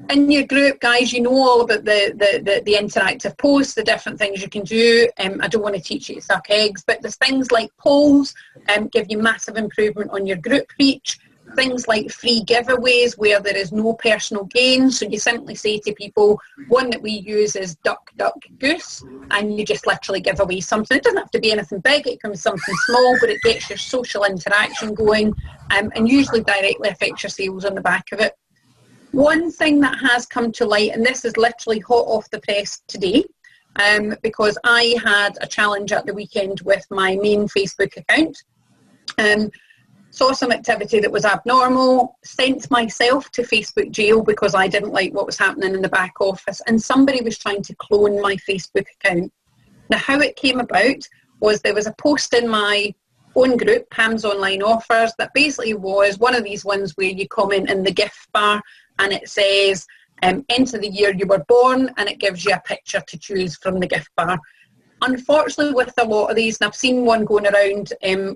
In your group, guys, you know all about the interactive posts, the different things you can do. I don't want to teach you to suck eggs, but there's things like polls, give you massive improvement on your group reach. Things like free giveaways where there is no personal gain. So you simply say to people, one that we use is Duck, Duck, Goose, and you just literally give away something. It doesn't have to be anything big, it can be something small, but it gets your social interaction going, and usually directly affects your sales on the back of it. One thing that has come to light, and this is literally hot off the press today, because I had a challenge at the weekend with my main Facebook account. Saw some activity that was abnormal, sent myself to Facebook jail because I didn't like what was happening in the back office, and somebody was trying to clone my Facebook account. Now, how it came about was there was a post in my own group, Pam's Online Offers, that basically was one of these ones where you comment in the gift bar and it says, enter the year you were born, and it gives you a picture to choose from the gift bar. Unfortunately, with a lot of these, and I've seen one going around,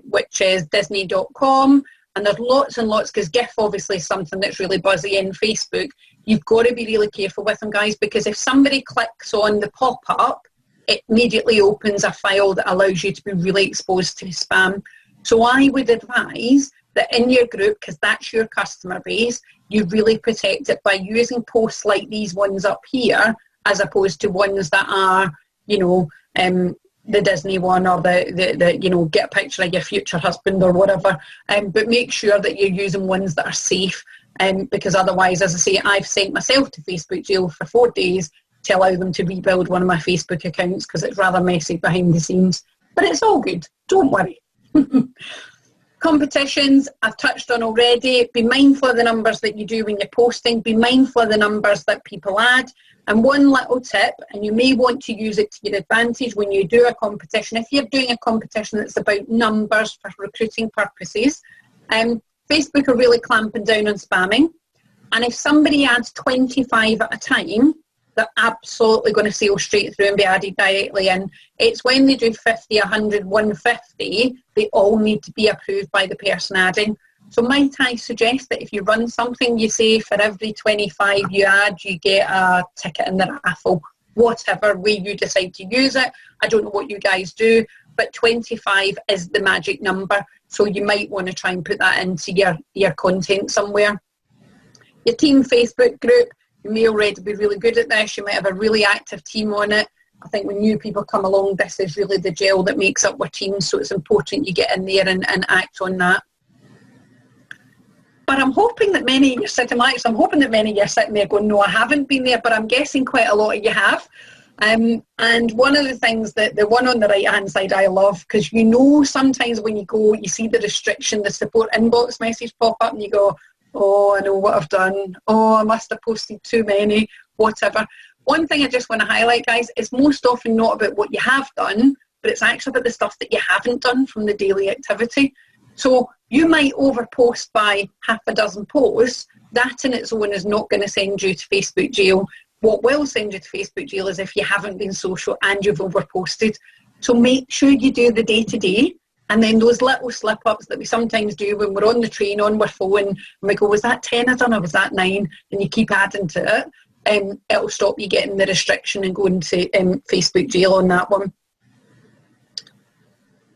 which is Disney.com, and there's lots and lots, because GIF obviously is something that's really buzzy in Facebook. You've got to be really careful with them, guys, because if somebody clicks on the pop-up, it immediately opens a file that allows you to be really exposed to spam. So I would advise that in your group, because that's your customer base, you really protect it by using posts like these ones up here, as opposed to ones that are, you know, the Disney one, or the you know, get a picture of your future husband or whatever. But make sure that you're using ones that are safe, because otherwise, as I say, I've sent myself to Facebook jail for 4 days to allow them to rebuild one of my Facebook accounts, because it's rather messy behind the scenes. But it's all good, don't worry. Competitions, I've touched on already. Be mindful of the numbers that you do when you're posting. Be mindful of the numbers that people add. And one little tip, and you may want to use it to your advantage when you do a competition, if you're doing a competition that's about numbers for recruiting purposes, Facebook are really clamping down on spamming. And if somebody adds 25 at a time, they're absolutely going to sail straight through and be added directly in. It's when they do 50, 100, 150, they all need to be approved by the person adding. So might I suggest that if you run something, you say for every 25 you add, you get a ticket in the raffle, whatever way you decide to use it. I don't know what you guys do, but 25 is the magic number. So you might want to try and put that into your content somewhere. Your team Facebook group, you may already be really good at this. You might have a really active team on it. I think when new people come along, this is really the gel that makes up our team. So it's important you get in there and act on that. But I'm hoping that many of you are sitting, I'm hoping that many of you are sitting there going, no, I haven't been there, but I'm guessing quite a lot of you have. And one of the things that the one on the right hand side I love, because you know sometimes when you go, you see the restriction, the support inbox message pop up and you go, oh, I know what I've done. Oh, I must have posted too many, whatever. One thing I just want to highlight, guys, is most often not about what you have done, but it's actually about the stuff that you haven't done from the daily activity. So you might overpost by half a dozen posts. That in its own is not going to send you to Facebook jail. What will send you to Facebook jail is if you haven't been social and you've overposted. So make sure you do the day-to-day. And then those little slip-ups that we sometimes do when we're on the train, on our phone, and we go, was that 10 I done or was that 9? And you keep adding to it, it'll stop you getting the restriction and going to Facebook jail on that one.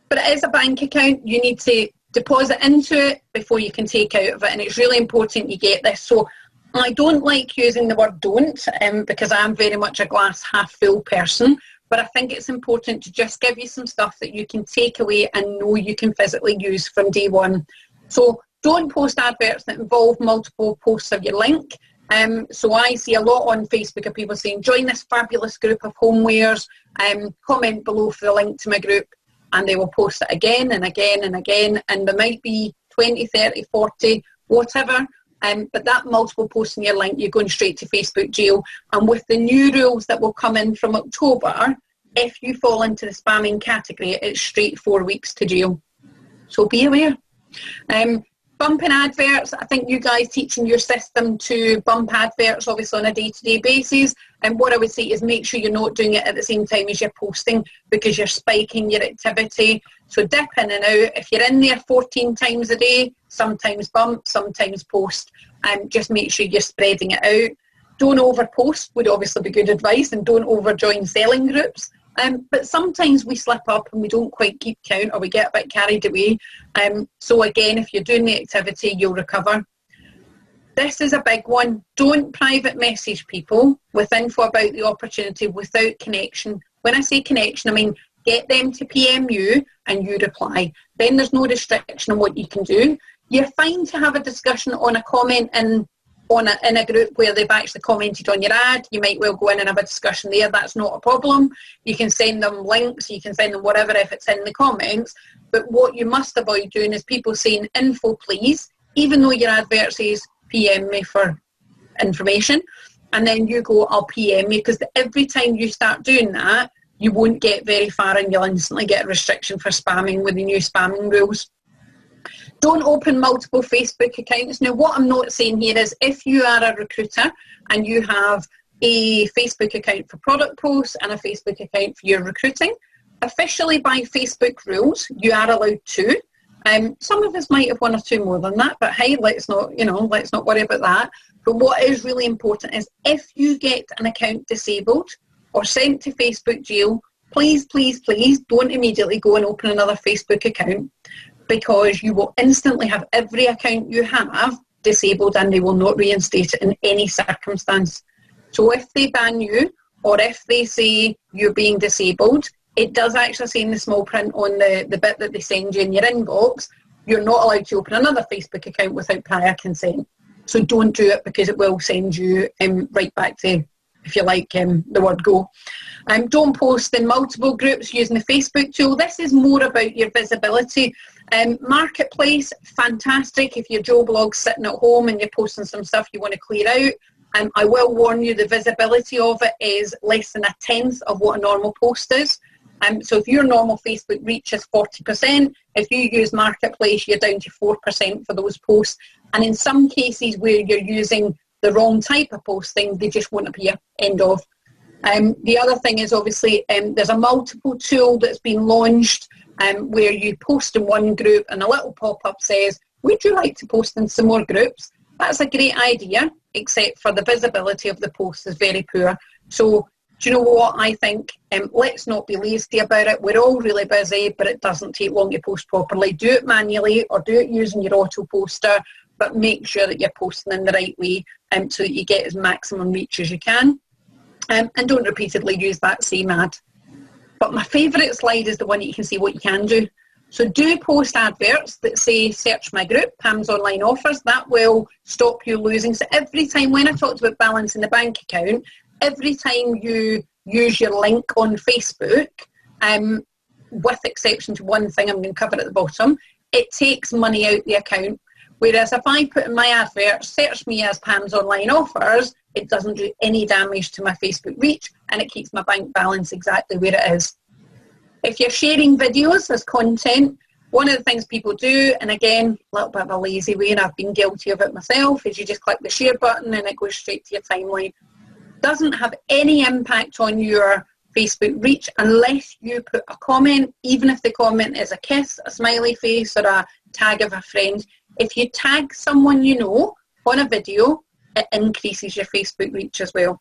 But it is a bank account. You need to deposit into it before you can take out of it, and it's really important you get this. So I don't like using the word don't, because I am very much a glass half full person. But I think it's important to just give you some stuff that you can take away and know you can physically use from day one. So don't post adverts that involve multiple posts of your link. So I see a lot on Facebook of people saying, join this fabulous group of homewares, comment below for the link to my group, and they will post it again and again and again. And there might be 20, 30, 40, whatever. But that multiple posting your link, you're going straight to Facebook jail. And with the new rules that will come in from October, if you fall into the spamming category, it's straight 4 weeks to jail. So be aware. Bumping adverts, I think you guys teaching your system to bump adverts obviously on a day-to-day basis. And what I would say is make sure you're not doing it at the same time as you're posting, because you're spiking your activity. So dip in and out. If you're in there 14 times a day, sometimes bump, sometimes post. Just make sure you're spreading it out. Don't overpost would obviously be good advice, and don't overjoin selling groups. But sometimes we slip up and we don't quite keep count, or we get a bit carried away. So again, if you're doing the activity, you'll recover. This is a big one. Don't private message people with info about the opportunity without connection. When I say connection, I mean get them to PM you and you reply. Then there's no restriction on what you can do. You're fine to have a discussion on a comment in a group where they've actually commented on your ad. You might well go in and have a discussion there. That's not a problem. You can send them links, you can send them whatever if it's in the comments. But what you must avoid doing is people saying info please, even though your advert says PM me for information, and then you go I'll PM you, because every time you start doing that, you won't get very far and you'll instantly get a restriction for spamming with the new spamming rules. Don't open multiple Facebook accounts. Now, what I'm not saying here is if you are a recruiter and you have a Facebook account for product posts and a Facebook account for your recruiting, officially by Facebook rules, you are allowed two. Some of us might have one or two more than that, but hey, let's not worry about that. But what is really important is if you get an account disabled or sent to Facebook jail, please, please, please don't immediately go and open another Facebook account, because you will instantly have every account you have disabled and they will not reinstate it in any circumstance. So if they ban you or if they say you're being disabled, it does actually say in the small print on the bit that they send you in your inbox, you're not allowed to open another Facebook account without prior consent. So don't do it, because it will send you right back to, if you like, the word go. Don't post in multiple groups using the Facebook tool. This is more about your visibility. Marketplace, fantastic if your Joe blog's sitting at home and you're posting some stuff you want to clear out. I will warn you, the visibility of it is less than 1/10 of what a normal post is. So if your normal Facebook reach is 40%, if you use Marketplace, you're down to 4% for those posts. And in some cases where you're using the wrong type of posting, they just won't appear. End of. The other thing is obviously there's a multiple tool that's been launched where you post in one group and a little pop-up says, would you like to post in some more groups? That's a great idea, except for the visibility of the post is very poor. So do you know what I think? Let's not be lazy about it. We're all really busy, but it doesn't take long to post properly. Do it manually or do it using your auto poster, but make sure that you're posting in the right way so that you get as maximum reach as you can. And don't repeatedly use that same ad. But my favourite slide is the one that you can see what you can do. So do post adverts that say search my group, Pam's online offers. That will stop you losing. So every time, when I talked about balancing the bank account, every time you use your link on Facebook, with exception to one thing I'm going to cover at the bottom, it takes money out the account. Whereas if I put in my advert, search me as Pam's online offers, it doesn't do any damage to my Facebook reach and it keeps my bank balance exactly where it is. If you're sharing videos as content, one of the things people do, and again, a little bit of a lazy way, and I've been guilty of it myself, is you just click the share button and it goes straight to your timeline. Doesn't have any impact on your Facebook reach unless you put a comment, even if the comment is a kiss, a smiley face, or a tag of a friend. If you tag someone you know on a video, it increases your Facebook reach as well.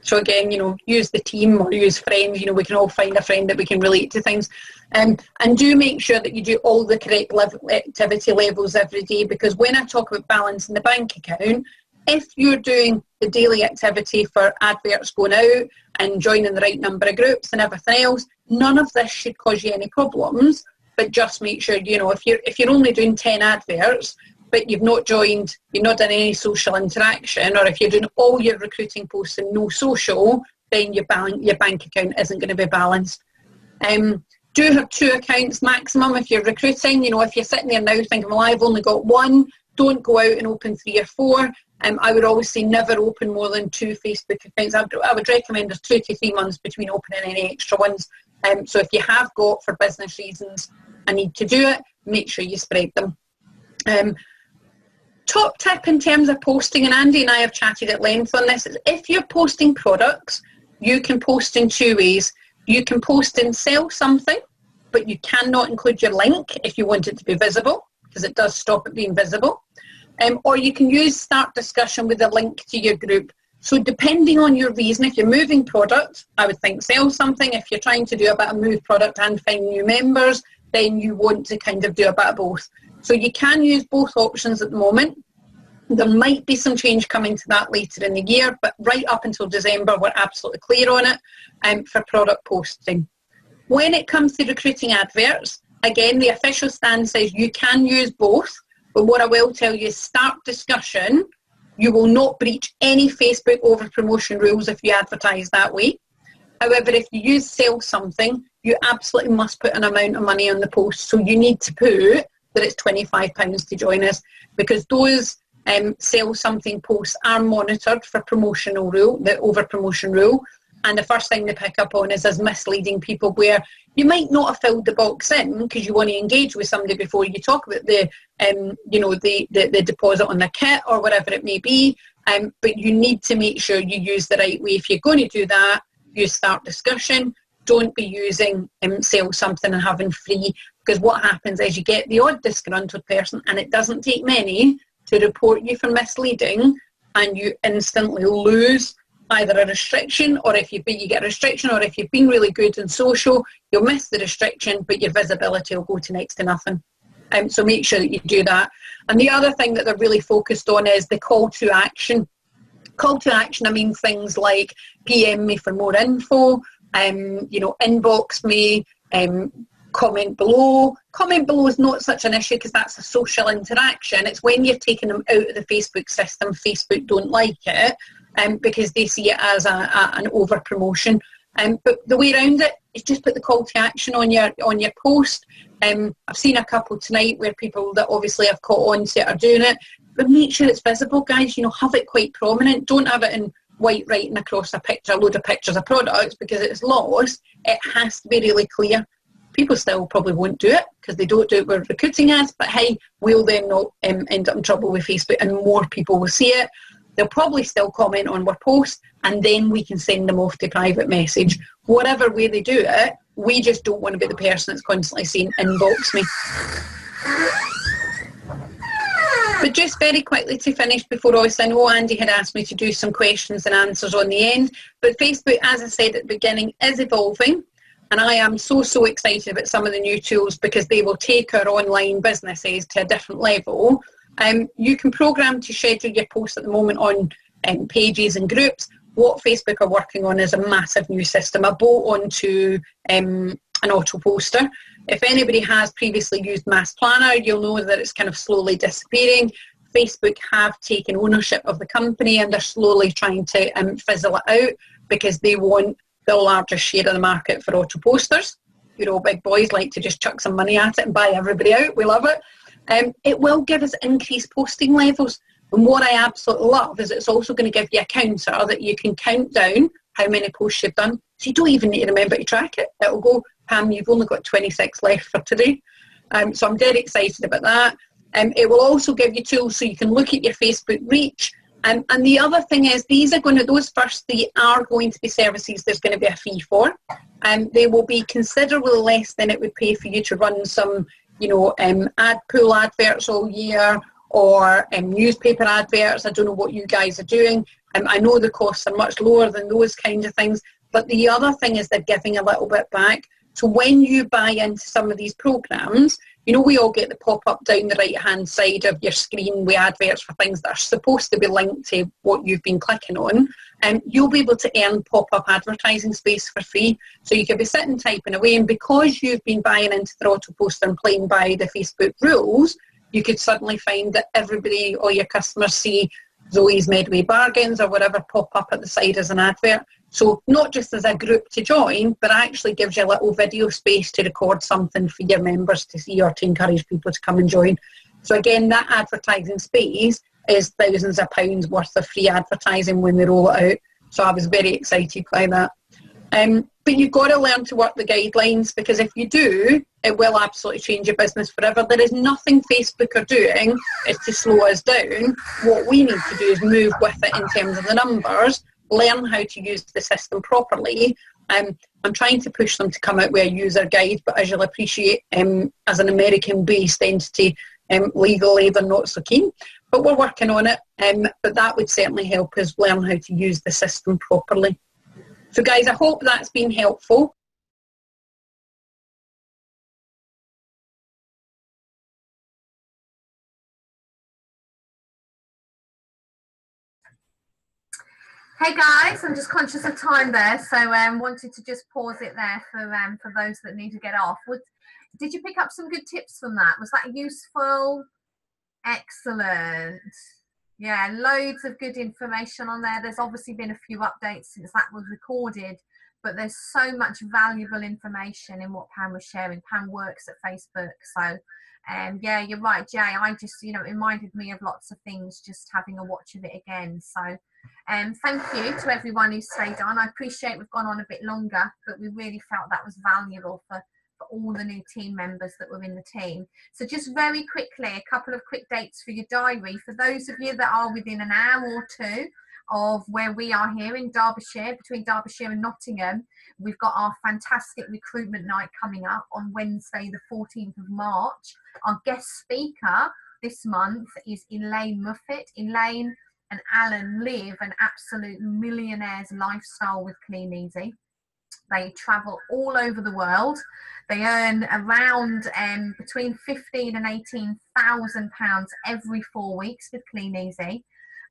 So again, use the team or use friends. We can all find a friend that we can relate to things. And do make sure that you do all the correct activity levels every day, because when I talk about balancing the bank account, if you're doing the daily activity for adverts going out and joining the right number of groups and everything else, none of this should cause you any problems. But just make sure, if you're only doing 10 adverts, but you've not joined, you've not done any social interaction, or if you're doing all your recruiting posts and no social, then your bank account isn't going to be balanced. Do have 2 accounts maximum if you're recruiting. If you're sitting there now thinking, well, I've only got 1, don't go out and open 3 or 4. I would always say never open more than 2 Facebook accounts. I would recommend there's 2 to 3 months between opening any extra ones. So if you have got, for business reasons, a need to do it, make sure you spread them. Top tip in terms of posting, and Andy and I have chatted at length on this, is if you're posting products, you can post in 2 ways. You can post and sell something, but you cannot include your link if you want it to be visible, because it does stop it being visible. Or you can use start discussion with a link to your group. So depending on your reason, if you're moving product, I would think sell something. If you're trying to do a bit of move product and find new members, then you want to kind of do a bit of both. So you can use both options at the moment. There might be some change coming to that later in the year, but right up until December, we're absolutely clear on it for product posting. When it comes to recruiting adverts, again, the official stance says you can use both, but what I will tell you is start discussion. You will not breach any Facebook over promotion rules if you advertise that way. However, if you use sell something, you absolutely must put an amount of money on the post. So you need to put that it's £25 to join us, because those sell something posts are monitored for promotional rule, the over promotion rule. And the first thing they pick up on is as misleading people, where you might not have filled the box in because you want to engage with somebody before you talk about the, the deposit on the kit or whatever it may be. But you need to make sure you use the right way. If you're going to do that, you start discussion. Don't be using sell something and having free, because what happens is you get the odd disgruntled person, and it doesn't take many to report you for misleading, and you instantly lose either a restriction, or if you get a restriction, or if you've been really good and social, you'll miss the restriction, but your visibility will go to next to nothing. So make sure that you do that. And the other thing that they're really focused on is the call to action. Call to action, I mean things like PM me for more info, inbox me, comment below. Comment below is not such an issue because that's a social interaction. It's when you're taking them out of the Facebook system, Facebook don't like it because they see it as an over promotion. But the way around it is just put the call to action on your post. I've seen a couple tonight where people that obviously have caught on to it are doing it, but make sure it's visible, guys. Have it quite prominent. Don't have it in white writing across a load of pictures of products, because it's lost. It has to be really clear. People still probably won't do it because they don't do it where recruiting ads, but hey, we'll then not end up in trouble with Facebook, and more people will see it. They'll probably still comment on our post, and then we can send them off to private message. Whatever way they do it, we just don't want to be the person that's constantly saying, inbox me. But just very quickly to finish before I know Andy had asked me to do some questions and answers on the end, but Facebook, as I said at the beginning, is evolving. And I am so excited about some of the new tools, because they will take our online businesses to a different level. You can program to schedule your posts at the moment on pages and groups. What Facebook are working on is a massive new system, a bolt onto an auto poster. If anybody has previously used Mass Planner, you'll know that it's kind of slowly disappearing. Facebook have taken ownership of the company, and they're slowly trying to fizzle it out, because they want the largest share of the market for auto posters. Big boys like to just chuck some money at it and buy everybody out. We love it. It will give us increased posting levels. And what I absolutely love is it's also going to give you a counter that you can count down how many posts you've done. So you don't even need to remember to track it. It'll go, Pam, you've only got 26 left for today. So I'm dead excited about that. It will also give you tools so you can look at your Facebook reach. And the other thing is, those first three are going to be services there's going to be a fee for. They will be considerably less than it would pay for you to run some, ad pool adverts all year, or newspaper adverts. I don't know what you guys are doing. I know the costs are much lower than those kind of things. But the other thing is they're giving a little bit back. So when you buy into some of these programs, we all get the pop-up down the right-hand side of your screen with adverts for things that are supposed to be linked to what you've been clicking on. You'll be able to earn pop-up advertising space for free. So you could be sitting typing away, and because you've been buying into the auto poster and playing by the Facebook rules, you could suddenly find that everybody, all your customers, see Zoe's Medway Bargains or whatever pop up at the side as an advert. So not just as a group to join, but actually gives you a little video space to record something for your members to see, or to encourage people to come and join. So again, that advertising space is thousands of pounds worth of free advertising when they roll it out. So I was very excited by that. But you've got to learn to work the guidelines, because if you do, it will absolutely change your business forever. There is nothing Facebook are doing is to slow us down. What we need to do is move with it in terms of the numbers, learn how to use the system properly. I'm trying to push them to come out with a user guide, but as you'll appreciate, as an American-based entity, legally they're not so keen. But we're working on it, but that would certainly help us learn how to use the system properly. So guys, I hope that's been helpful. Hey guys, I'm just conscious of time there, so wanted to just pause it there for those that need to get off. Did you pick up some good tips from that? Was that useful? Excellent. Yeah, loads of good information on there. There's obviously been a few updates since that was recorded, but there's so much valuable information in what Pam was sharing. Pam works at Facebook, so yeah, you're right, Jay. I just, it reminded me of lots of things just having a watch of it again. So Thank you to everyone who stayed on. I appreciate we've gone on a bit longer, but we really felt that was valuable for all the new team members that were in the team. So just very quickly, a couple of quick dates for your diary. For those of you that are within an hour or two of where we are here in Derbyshire, between Derbyshire and Nottingham, we've got our fantastic recruitment night coming up on Wednesday the 14th of March. Our guest speaker this month is Elaine Muffet. Elaine and Alan live an absolute millionaire's lifestyle with Clean Easy. They travel all over the world. They earn around between £15,000 and £18,000 every 4 weeks with Clean Easy,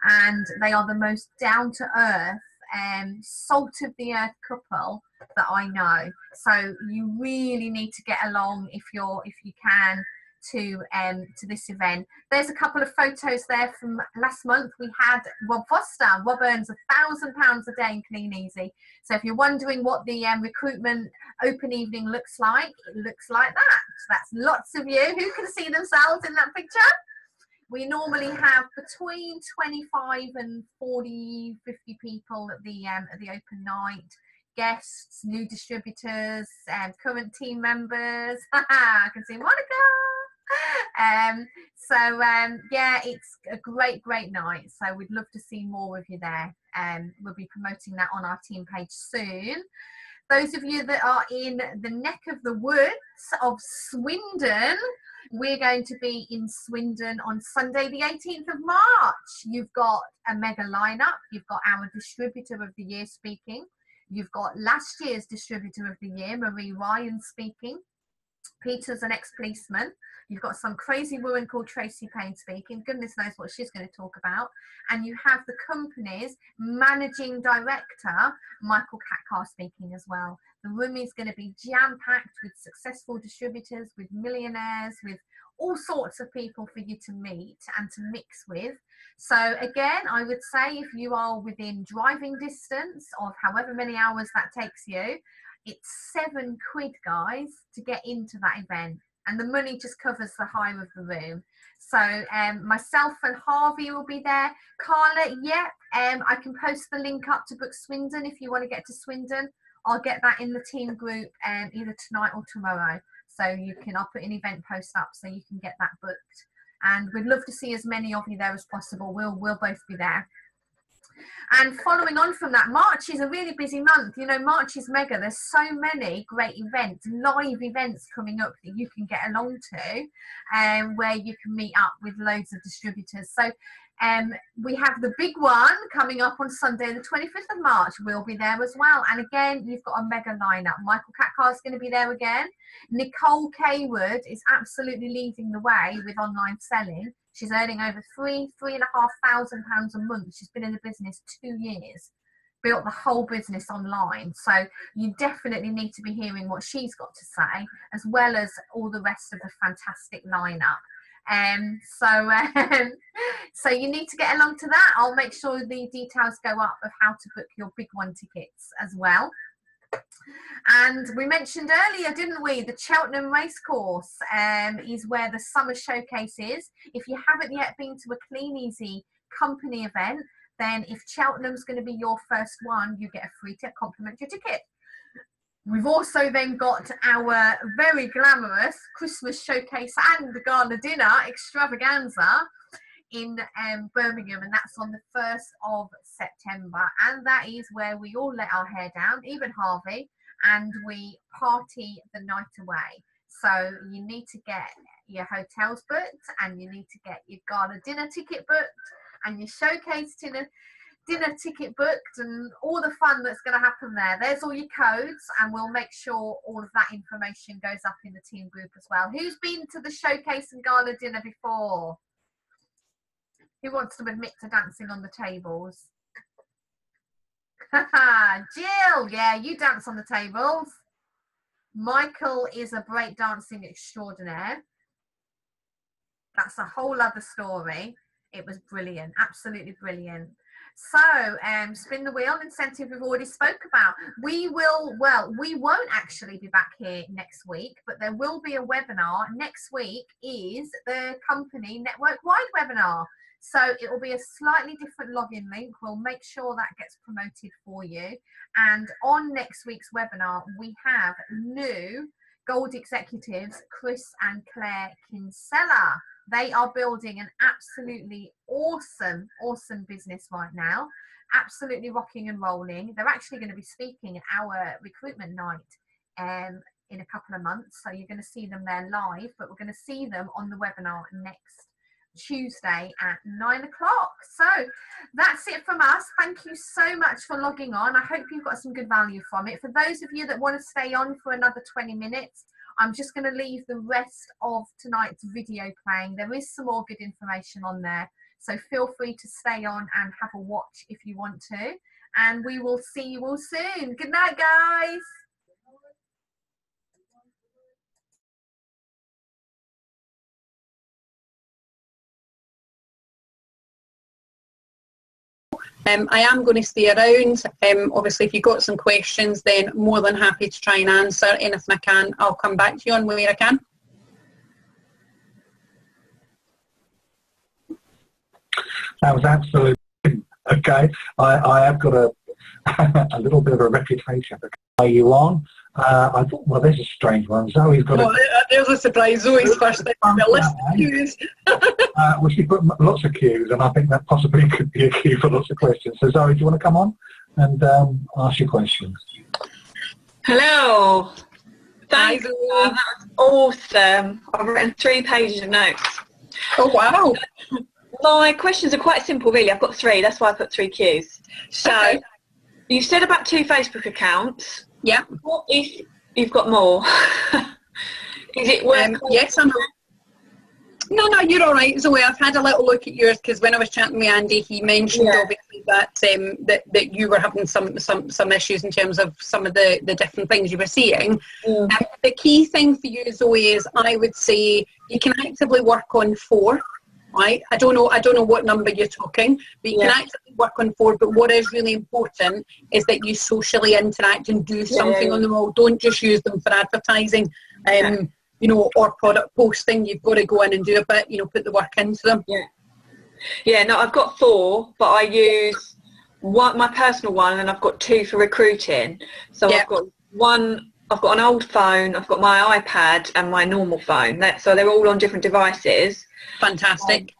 and they are the most down-to-earth, salt-of-the-earth couple that I know. So you really need to get along if you can to this event. There's a couple of photos there from last month. We had Rob Foster. Rob earns £1,000 a day in Clean Easy. So if you're wondering what the recruitment open evening looks like, it looks like that. That's lots of you who can see themselves in that picture. We normally have between 25 and 40, 50 people at the open night. Guests, new distributors, current team members. I can see Monica. Yeah, it's a great night, so we'd love to see more of you there. We'll be promoting that on our team page soon. Those of you that are in the neck of the woods of Swindon, we're going to be in Swindon on Sunday the 18th of March. You've got a mega lineup. You've got our distributor of the year speaking. You've got last year's distributor of the year, Marie Ryan, speaking. Peter's an ex-policeman. You've got some crazy woman called Tracy Payne speaking. Goodness knows what she's going to talk about. And you have the company's managing director, Michael Catkar, speaking as well. The room is going to be jam-packed with successful distributors, with millionaires, with all sorts of people for you to meet and to mix with. So again, I would say if you are within driving distance of however many hours that takes you, it's £7, guys, to get into that event, and the money just covers the hire of the room. So myself and Harvey will be there. Carla, I can post the link up to book Swindon if you want to get to Swindon. I'll get that in the team group either tonight or tomorrow. So I'll put an event post up so you can get that booked. And we'd love to see as many of you there as possible. We'll both be there. And following on from that, March is a really busy month. You know, March is mega. There's so many great events, live events coming up that you can get along to, where you can meet up with loads of distributors. So we have the big one coming up on Sunday, the 25th of March. We'll be there as well. And again, you've got a mega lineup. Michael Catkar is going to be there again. Nicole Kaywood is absolutely leading the way with online selling. She's earning over £3,500 a month. She's been in the business 2 years, built the whole business online. So you definitely need to be hearing what she's got to say, as well as all the rest of the fantastic lineup. So you need to get along to that. I'll make sure the details go up of how to book your big one tickets as well. And we mentioned earlier, didn't we, the Cheltenham Racecourse is where the summer showcase is. If you haven't yet been to a Clean Easy company event, then if Cheltenham's going to be your first one, you get a free complimentary ticket. We've also then got our very glamorous Christmas showcase and the gala dinner extravaganza in Birmingham, and that's on the 1st of September, and that is where we all let our hair down, even Harvey, and we party the night away. So you need to get your hotels booked, and you need to get your gala dinner ticket booked, and your showcase dinner ticket booked, and all the fun that's going to happen there. There's all your codes, and we'll make sure all of that information goes up in the team group as well. Who's been to the showcase and gala dinner before? Who wants to admit to dancing on the tables? Jill, yeah, you dance on the tables. Michael is a break dancing extraordinaire. That's a whole other story. It was brilliant, absolutely brilliant. So spin the wheel incentive we've already spoke about. We won't actually be back here next week, but there will be a webinar. Next week is the company network-wide webinar. So it will be a slightly different login link. We'll make sure that gets promoted for you. And on next week's webinar, we have new Gold executives, Chris and Claire Kinsella. They are building an absolutely awesome business right now. Absolutely rocking and rolling. They're actually going to be speaking at our recruitment night in a couple of months. So you're going to see them there live, but we're going to see them on the webinar next Tuesday at 9 o'clock. So that's it from us. Thank you so much for logging on. I hope you've got some good value from it. For those of you that want to stay on for another 20 minutes, I'm just going to leave the rest of tonight's video playing. There is some more good information on there, so feel free to stay on and have a watch if you want to, and we will see you all soon. Good night, guys. I am going to stay around. Obviously, if you've got some questions, then more than happy to try and answer anything I can. I'll come back to you on where I can. That was absolutely okay. I have got a little bit of a reputation for carrying you on. I thought, well, this is a strange one. Zoe's got there's a surprise. Zoe's first thing on the list of cues. Well, she put lots of cues, and I think that possibly could be a cue for lots of questions. So, Zoe, do you want to come on and ask your questions? Hello. Thanks. That was awesome. I've written 3 pages of notes. Oh, wow. My questions are quite simple, really. I've got 3. That's why I put 3 cues. So, okay. You said about 2 Facebook accounts. Yeah. What if you've got more? Is it worth yes, I'm. No, you're all right. Zoe, I've had a little look at yours because when I was chatting with Andy, he mentioned obviously that that you were having some issues in terms of some of the different things you were seeing. The key thing for you, Zoe, is I would say you can actively work on 4. Right? I don't know what number you're talking, but you can actively work on 4. But what is really important is that you socially interact and do something on them all. Don't just use them for advertising, you know, or product posting. You've got to go in and do a bit, you know, put the work into them. No, I've got 4, but I use my personal one, and I've got 2 for recruiting. So I've got one. I've got an old phone, I've got my iPad and my normal phone. So they're all on different devices. Fantastic.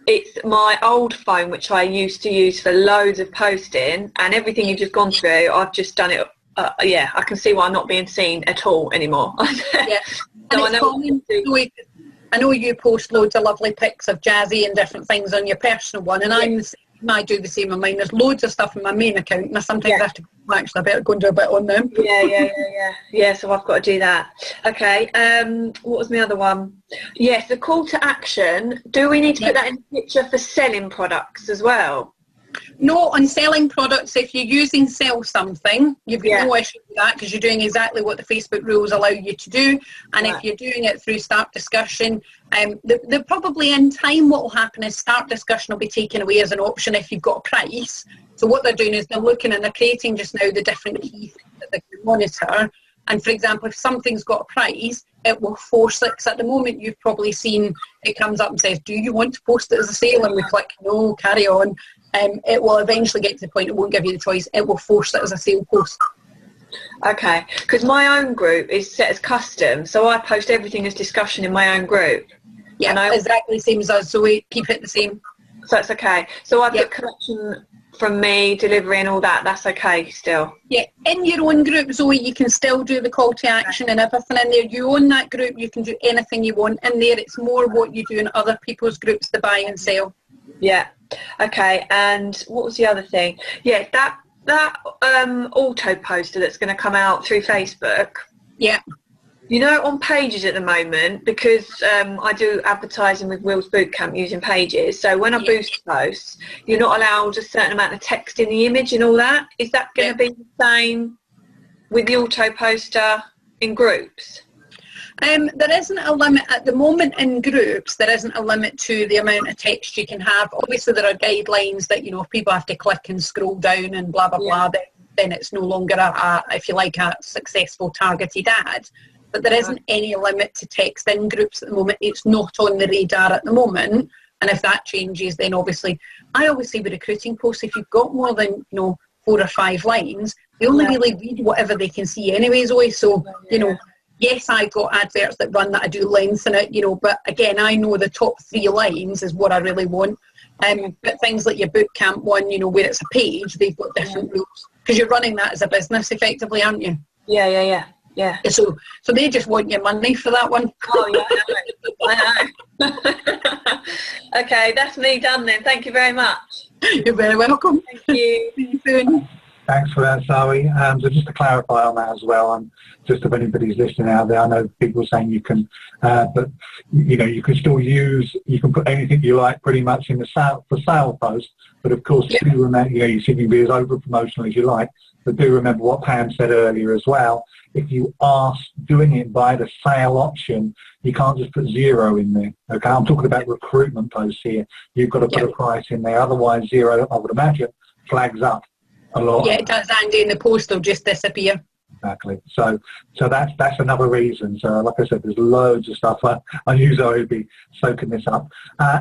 It's my old phone, which I used to use for loads of posting, and everything you've just gone through, I've just done it. I can see why I'm not being seen at all anymore. So I know you post loads of lovely pics of Jazzy and different things on your personal one, and I do the same on mine. There's loads of stuff in my main account, and I sometimes have to actually better go and do a bit on them. So I've got to do that. Okay. What was my other one? Yes, the call to action. Do we need to put that in the picture for selling products as well? No, on selling products, if you're using sell something, you've got no issue with that because you're doing exactly what the Facebook rules allow you to do. And if you're doing it through start discussion, the probably in time what will happen is start discussion will be taken away as an option if you've got a price. So what they're doing is they're looking and they're creating just now the different key things that they can monitor. And for example, if something's got a price, it will force it. Because at the moment you've probably seen it comes up and says, do you want to post it as a sale? And we click, no, carry on. It will eventually get to the point it won't give you the choice. It will force it as a sale post. Okay, because my own group is set as custom, so I post everything as discussion in my own group. Yeah, and exactly the same as us, so we keep it the same. So it's okay. So I put collection from me, delivery and all that, that's okay still? Yeah, in your own group, Zoe, you can still do the call to action and everything in there. You own that group, you can do anything you want in there. It's more what you do in other people's groups, the buy and sell. Yeah. Okay, and what was the other thing? Yeah, that auto poster that's going to come out through Facebook. Yeah. You know, on Pages at the moment, because I do advertising with Will's Bootcamp using Pages, so when I boost posts, you're not allowed a certain amount of text in the image and all that. Is that going to be the same with the auto poster in groups? There isn't a limit at the moment in groups. There isn't a limit to the amount of text you can have. Obviously, there are guidelines that, you know, if people have to click and scroll down and blah blah blah, then it's no longer if you like, a successful targeted ad. But there isn't any limit to text in groups at the moment. It's not on the radar at the moment. And if that changes, then obviously, I always say with recruiting posts, if you've got more than, you know, 4 or 5 lines, they only really read whatever they can see anyway, Zoe. So, you know, yes, I've got adverts that run that I do lengthen it, you know, but again, I know the top 3 lines is what I really want. But things like your boot camp one, you know, where it's a page, they've got different rules. Because you're running that as a business effectively, aren't you? Yeah. So they just want your money for that one. Oh, yeah, I know. Okay, that's me done then. Thank you very much. You're very welcome. Thank you. See you soon. Thanks for that, Zoe. So just to clarify on that as well, and just if anybody's listening out there, I know people are saying you can, but you know, you can still use, you can put anything you like pretty much in the sale post, but of course, do remember, you know, you can be as over promotional as you like, but do remember what Pam said earlier as well. If you are doing it by the sale option, you can't just put 0 in there. Okay, I'm talking about recruitment posts here. You've got to put a price in there, otherwise 0, I would imagine, flags up a lot. Yeah, it does, Andy, and the post will just disappear. Exactly. So that's another reason. So like I said, there's loads of stuff. I knew Zoe would be soaking this up.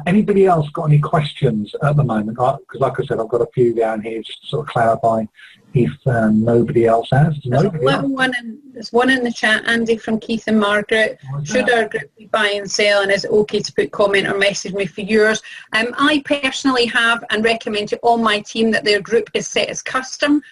Anybody else got any questions at the moment? Because like I said, I've got a few down here just to sort of clarify if nobody else has. There's one in the chat, Andy, from Keith and Margaret. Should our group be buy and sell, and is it okay to put comment or message me for yours? I personally have and recommend to all my team that their group is set as custom.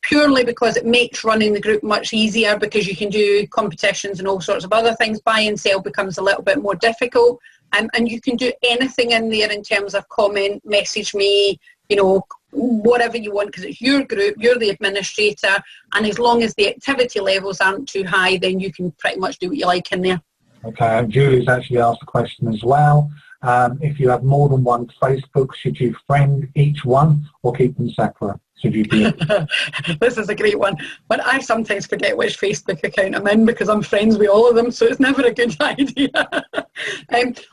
Purely because it makes running the group much easier, because you can do competitions and all sorts of other things. Buy and sell becomes a little bit more difficult, and you can do anything in there in terms of comment, message me, you know, whatever you want, because it's your group, you're the administrator, and as long as the activity levels aren't too high, then you can pretty much do what you like in there. Okay, and Julie's actually asked a question as well. If you have more than one Facebook, should you friend each one or keep them separate? Should you do it? This is a great one. But I sometimes forget which Facebook account I'm in because I'm friends with all of them, so it's never a good idea.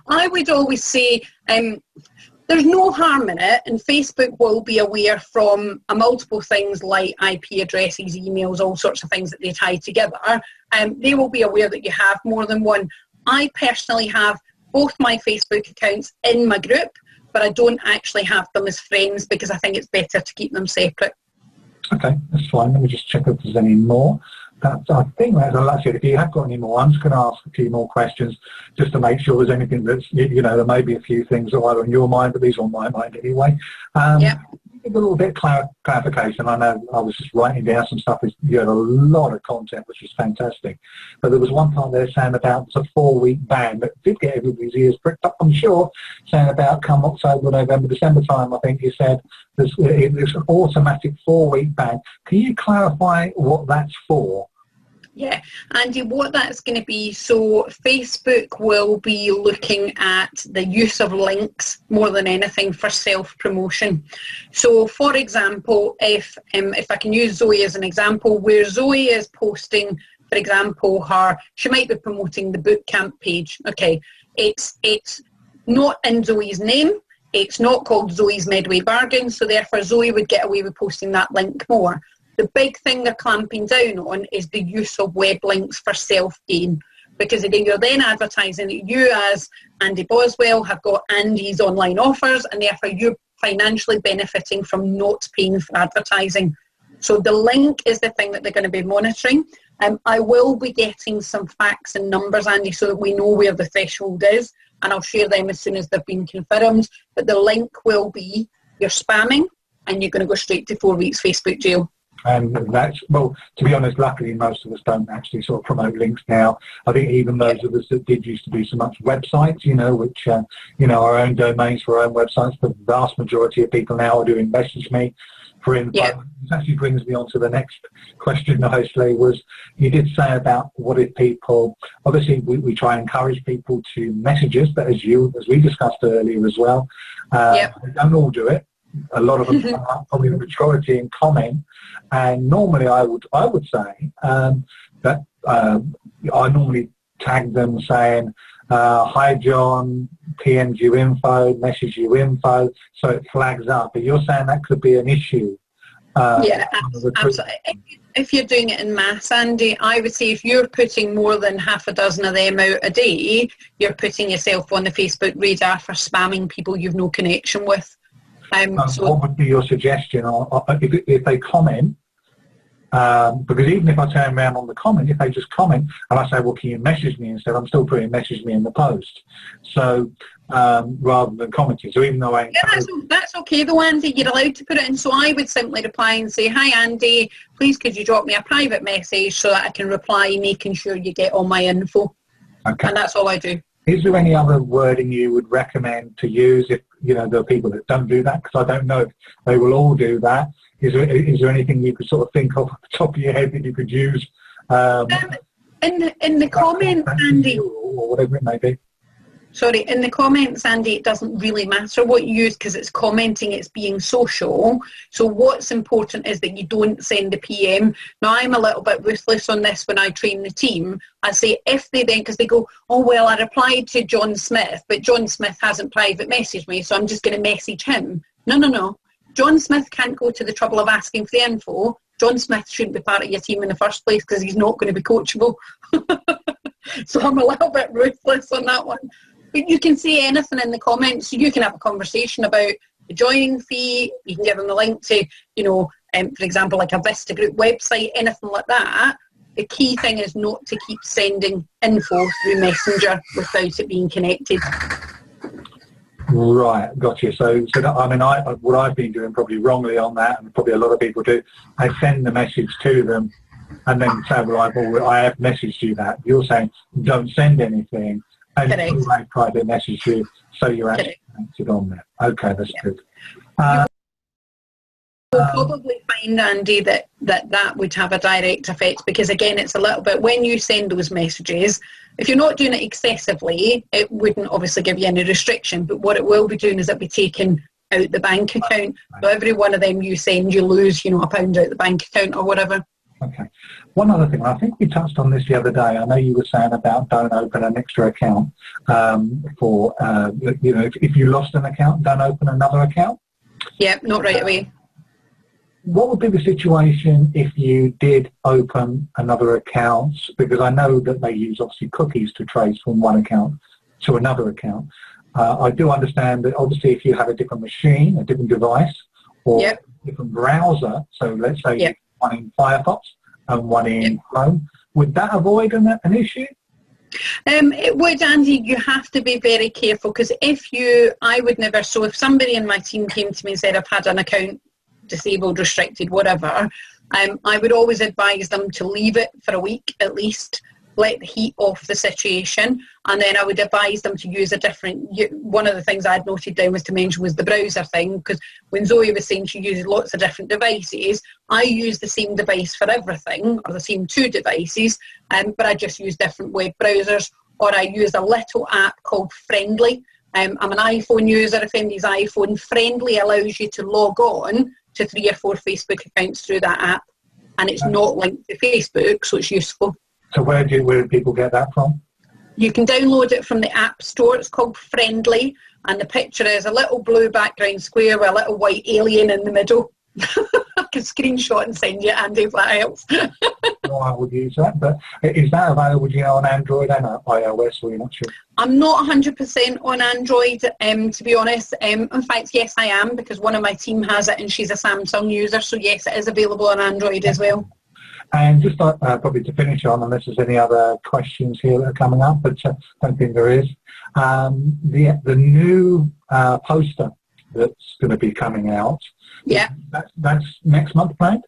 I would always say there's no harm in it, and Facebook will be aware from multiple things like IP addresses, emails, all sorts of things that they tie together. They will be aware that you have more than one. I personally have both my Facebook accounts in my group, but I don't actually have them as friends because I think it's better to keep them separate. Okay, that's fine. Let me just check if there's any more. I think that's it. If you have got any more, I'm just going to ask a few more questions just to make sure there's anything that's, you know, there may be a few things that are on your mind, but these are on my mind anyway. A little bit clarification. I know I was just writing down some stuff. You had a lot of content, which was fantastic. But there was one part there saying about the 4-week ban that did get everybody's ears pricked up, I'm sure, saying about come October, November, December time, I think you said, there's an automatic 4-week ban. Can you clarify what that's for? Yeah, Andy, what that's going to be, so Facebook will be looking at the use of links more than anything for self-promotion. So, for example, if I can use Zoe as an example, where Zoe is posting, for example, she might be promoting the bootcamp page. Okay, it's not in Zoe's name. It's not called Zoe's Midway Bargain, so therefore Zoe would get away with posting that link more. The big thing they're clamping down on is the use of web links for self-gain, because again, you're then advertising that you as Andy Boswell have got Andy's online offers, and therefore you're financially benefiting from not paying for advertising. So the link is the thing that they're going to be monitoring. I will be getting some facts and numbers, Andy, so that we know where the threshold is, and I'll share them as soon as they've been confirmed. But the link will be you're spamming, and you're going to go straight to 4 weeks Facebook jail. And that's, well, to be honest, luckily most of us don't actually sort of promote links now. I think even those of us that did used to do so much websites, you know, which, you know, our own domains for our own websites, the vast majority of people now are doing message me for info. Yeah. This actually brings me on to the next question, nicely, was you did say about what if people, obviously we try and encourage people to message us, but as we discussed earlier as well, they don't all do it. A lot of them, probably the majority, in comment. And normally I would say that I normally tag them saying, hi John, PM'd you info, message you info, so it flags up. But you're saying that could be an issue. Yeah, absolutely. If you're doing it in mass, Andy, I would say if you're putting more than half a dozen of them out a day, you're putting yourself on the Facebook radar for spamming people you've no connection with. So what would be your suggestion if they comment? Because even if I turn around on the comment, if they just comment and I say, well, can you message me instead, I'm still putting message me in the post. So rather than commenting. So even though that's okay though, Andy, you're allowed to put it in. So I would simply reply and say, hi Andy, please could you drop me a private message so that I can reply, making sure you get all my info. Okay. And that's all I do. Is there any other wording you would recommend to use if, you know, there are people that don't do that? Because I don't know if they will all do that. Is there anything you could sort of think of the top of your head that you could use? In the comments, Andy, or whatever it may be. Sorry, in the comments, Andy, it doesn't really matter what you use because it's commenting, it's being social. So what's important is that you don't send a PM. Now, I'm a little bit ruthless on this when I train the team. I say if they then, because they go, oh, well, I replied to John Smith, but John Smith hasn't private messaged me, so I'm just going to message him. No. John Smith can't go to the trouble of asking for the info. John Smith shouldn't be part of your team in the first place because he's not going to be coachable. So I'm a little bit ruthless on that one. But you can say anything in the comments. You can have a conversation about the joining fee. You can give them the link to, you know, for example, like a Vista Group website, anything like that. The key thing is not to keep sending info through Messenger without it being connected. Right, gotcha. So that, I mean, what I've been doing probably wrongly on that, and probably a lot of people do, I send the message to them and then say, well, I have messaged you that. You're saying don't send anything, and I private message you, so you're actually connected on there. Okay, that's good. You'll probably find, Andy, that would have a direct effect because, again, it's a little bit, when you send those messages, if you're not doing it excessively, it wouldn't obviously give you any restriction, but what it will be doing is it'll be taking out the bank account. So every one of them you send, you lose, you know, £1 out the bank account or whatever. Okay. One other thing, I think we touched on this the other day. I know you were saying about don't open an extra account for, you know, if you lost an account, don't open another account. Yeah, not right away. What would be the situation if you did open another account? Because I know that they use obviously cookies to trace from one account to another account. I do understand that obviously if you have a different machine, a different device, or a different browser, so let's say one in Firefox and one in Chrome, would that avoid an issue? It would, Andy. You have to be very careful because I would never, so if somebody in my team came to me and said I've had an account disabled, restricted, whatever, I would always advise them to leave it for a week at least, let the heat off the situation, and then I would advise them to use a different, one of the things I'd noted down was to mention was the browser thing, because when Zoe was saying she uses lots of different devices, I use the same device for everything, or the same 2 devices, but I just use different web browsers, or I use a little app called Friendly. I'm an iPhone user. If anybody's iPhone, Friendly allows you to log on to 3 or 4 Facebook accounts through that app, and it's not linked to Facebook, so it's useful. So where do people get that from? You can download it from the App Store. It's called Friendly, and the picture is a little blue background square with a little white alien in the middle. I can screenshot and send you, Andy, if that helps. Well, I would use that, but is that available, do you know, on Android and iOS, or you're not sure? I'm not 100% on Android, to be honest. In fact, yes, I am, because one of my team has it and she's a Samsung user, so yes, it is available on Android as well. And just probably to finish on, unless there's any other questions here that are coming up, but I don't think there is, the new poster that's going to be coming out, that's next month, right?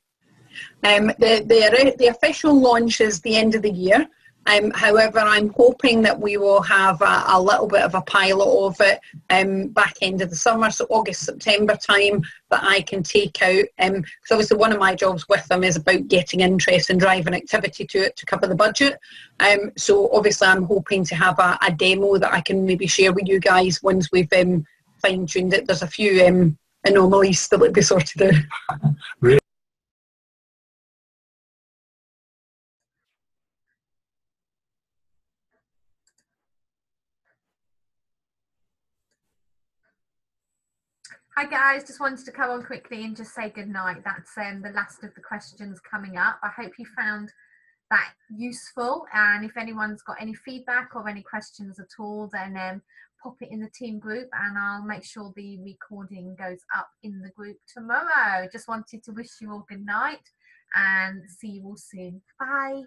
The official launch is the end of the year. However, I'm hoping that we will have a little bit of a pilot of it back end of the summer, so August, September time, that I can take out. Because obviously one of my jobs with them is about getting interest and driving activity to it to cover the budget. So obviously I'm hoping to have a demo that I can maybe share with you guys once we've fine-tuned it. There's a few anomalies still to be sorted out. Really? Hi guys, just wanted to come on quickly and just say good night. That's the last of the questions coming up. I hope you found that useful, and if anyone's got any feedback or any questions at all, then pop it in the team group and I'll make sure the recording goes up in the group tomorrow. Just wanted to wish you all good night and see you all soon. Bye.